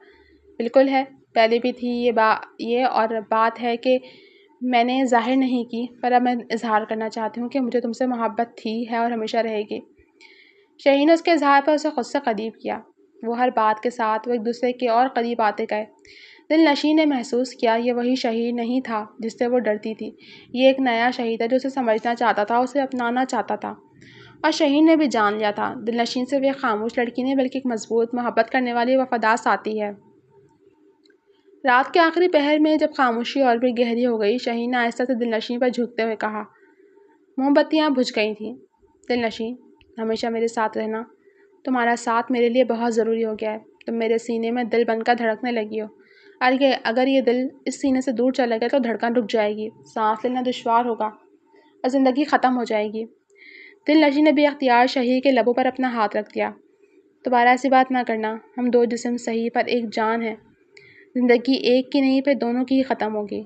بالکل ہے، پہلے بھی تھی یہ اور بات ہے کہ میں نے ظاہر نہیں کی، پر اب میں اظہار کرنا چاہتی ہوں کہ مجھے تم سے محبت تھی ہے اور ہمیشہ رہے گی۔ شہیر نے اس کے اظہار پر اسے خود سے قریب کیا۔ وہ ہر بات کے ساتھ وہ ایک دوسرے کے اور قریب آتے گئے۔ دل نشین نے محسوس کیا یہ وہی شہیر نہیں تھا جس سے وہ ڈرتی تھی، یہ ایک نیا شہیر تھا جو اسے سمجھنا چاہتا تھا، اسے اپنانا چاہتا تھا۔ اور شہیر نے بھی جان لیا تھا دل نشین صرف ایک خاموش لڑکی نہیں بلکہ ایک مضبوط، محبت کرنے والی وفادار ساتھی ہے۔ رات کے آخری پہر میں جب خاموشی اور بھی گہری ہو گئی، شہیر نے آہستہ سے دل نشین پر جھکتے ہوئے کہا۔ موم بتیاں بجھ گئی تھیں۔ دل نشین، ہمیشہ میرے ساتھ رہنا، تمہارا ساتھ میرے لیے بہت ضروری ہو گیا ہے۔ تم میرے سینے میں دل بن کر دھڑکنے لگی ہو، اگر یہ دل اس سینے سے دور چلا گیا تو دھڑکن رک جائے گی، سانس لینا دشوار ہوگا اور زندگی ختم ہو جائے گی۔ دل نشین نے بے اختیار شہیر کے لبوں پر اپنا ہاتھ رکھ دیا۔ دوبارہ ایسی بات نہ کرنا، ہم دو جسم صحیح پر ایک جان ہے، زندگی ایک کی نہیں پھر دونوں کی ہی ختم ہوگی۔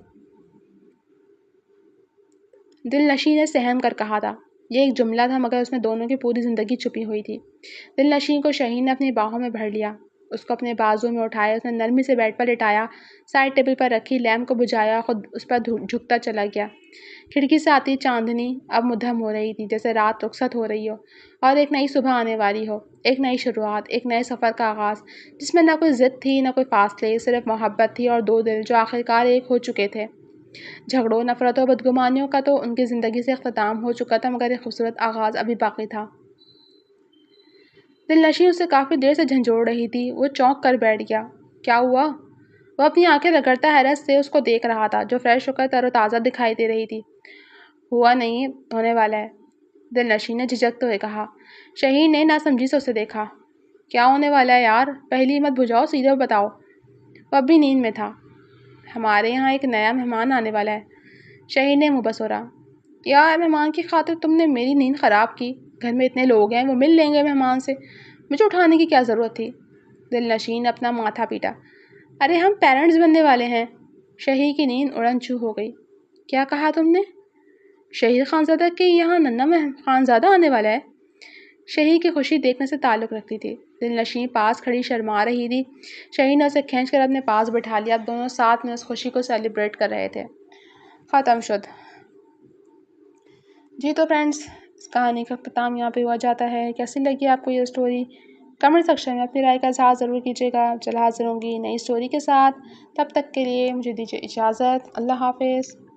دل نشین نے سہم کر کہا تھا۔ یہ ایک جملہ تھا مگر اس میں دونوں کی پوری زندگی چھپی ہوئی تھی۔ دل نشین کو شہیر نے اپنی باہوں میں بھر لیا، اس کو اپنے بازو میں اٹھایا، اس نے نرمی سے بیڈ پر لٹایا، سائڈ ٹیبل پر رکھی لیمپ کو بجھایا، خود اس پر جھکتا چلا گیا۔ کھڑکی سے آتی چاندنی اب مدھم ہو رہی تھی، جیسے رات رخصت ہو رہی ہو اور ایک نئی صبح آنے والی ہو، ایک نئی شروعات، ایک نئے سفر کا آغاز، جس میں نہ کوئی ضد تھی نہ کوئی فاصلے، صرف محبت تھی اور دو دل جو آخرکار ایک ہو چکے تھے۔ جھگڑوں، نفرتوں، بدگمانیوں کا تو ان کی زندگی سے اختتام ہو چکا تھا مگر ایک خوبصورت آغاز ابھی باقی تھا۔ دل نشین اسے کافی دیر سے جھنجھوڑ رہی تھی۔ وہ چونک کر بیٹھ گیا۔ کیا ہوا؟ وہ اپنی آنکھیں رگڑتا حیرت سے اس کو دیکھ رہا تھا جو فریش ہو کر تر و تازہ دکھائی دے رہی تھی۔ ہوا نہیں، ہونے والا ہے، دل نشین نے جھجکتے ہوئے کہا۔ شہیر نے ناسمجھی سے اسے دیکھا۔ کیا ہونے والا ہے یار؟ پہلی مت بجھاؤ، سیدھے بتاؤ۔ وہ اب بھی نیند میں تھا۔ ہمارے یہاں ایک نیا مہمان آنے والا ہے، شہیر نے منہ بسورا۔ یار، مہمان کی خاطر تم نے میری نیند خراب کی، گھر میں اتنے لوگ ہیں، وہ مل لیں گے مہمان سے، مجھے اٹھانے کی کیا ضرورت تھی؟ دل نشین نے اپنا ماتھا پیٹا۔ ارے ہم پیرنٹس بننے والے ہیں۔ شہیر کی نیند اڑن چھو ہو گئی۔ کیا کہا تم نے؟ شہیر خانزادہ کے یہاں ننھا خانزادہ آنے والا ہے؟ شہیر کی خوشی دیکھنے سے تعلق رکھتی تھی۔ دل نشین پاس کھڑی شرما رہی تھی۔ شہیر نے اسے کھینچ کر اپنے پاس بٹھا لیا۔ اب دونوں ساتھ میں اس خوشی کو سیلیبریٹ کر رہے تھے۔ ختم شد۔ جی تو فرینڈس، اس کہانی کا اختتام یہاں پہ ہوا جاتا ہے۔ کیسی لگی آپ کو یہ اسٹوری؟ کمنٹ سیکشن میں اپنی رائے کا اظہار ضرور کیجیے گا۔ چل حاضر ہوں گی نئی اسٹوری کے ساتھ، تب تک کے لیے مجھے دیجیے اجازت۔ اللہ حافظ۔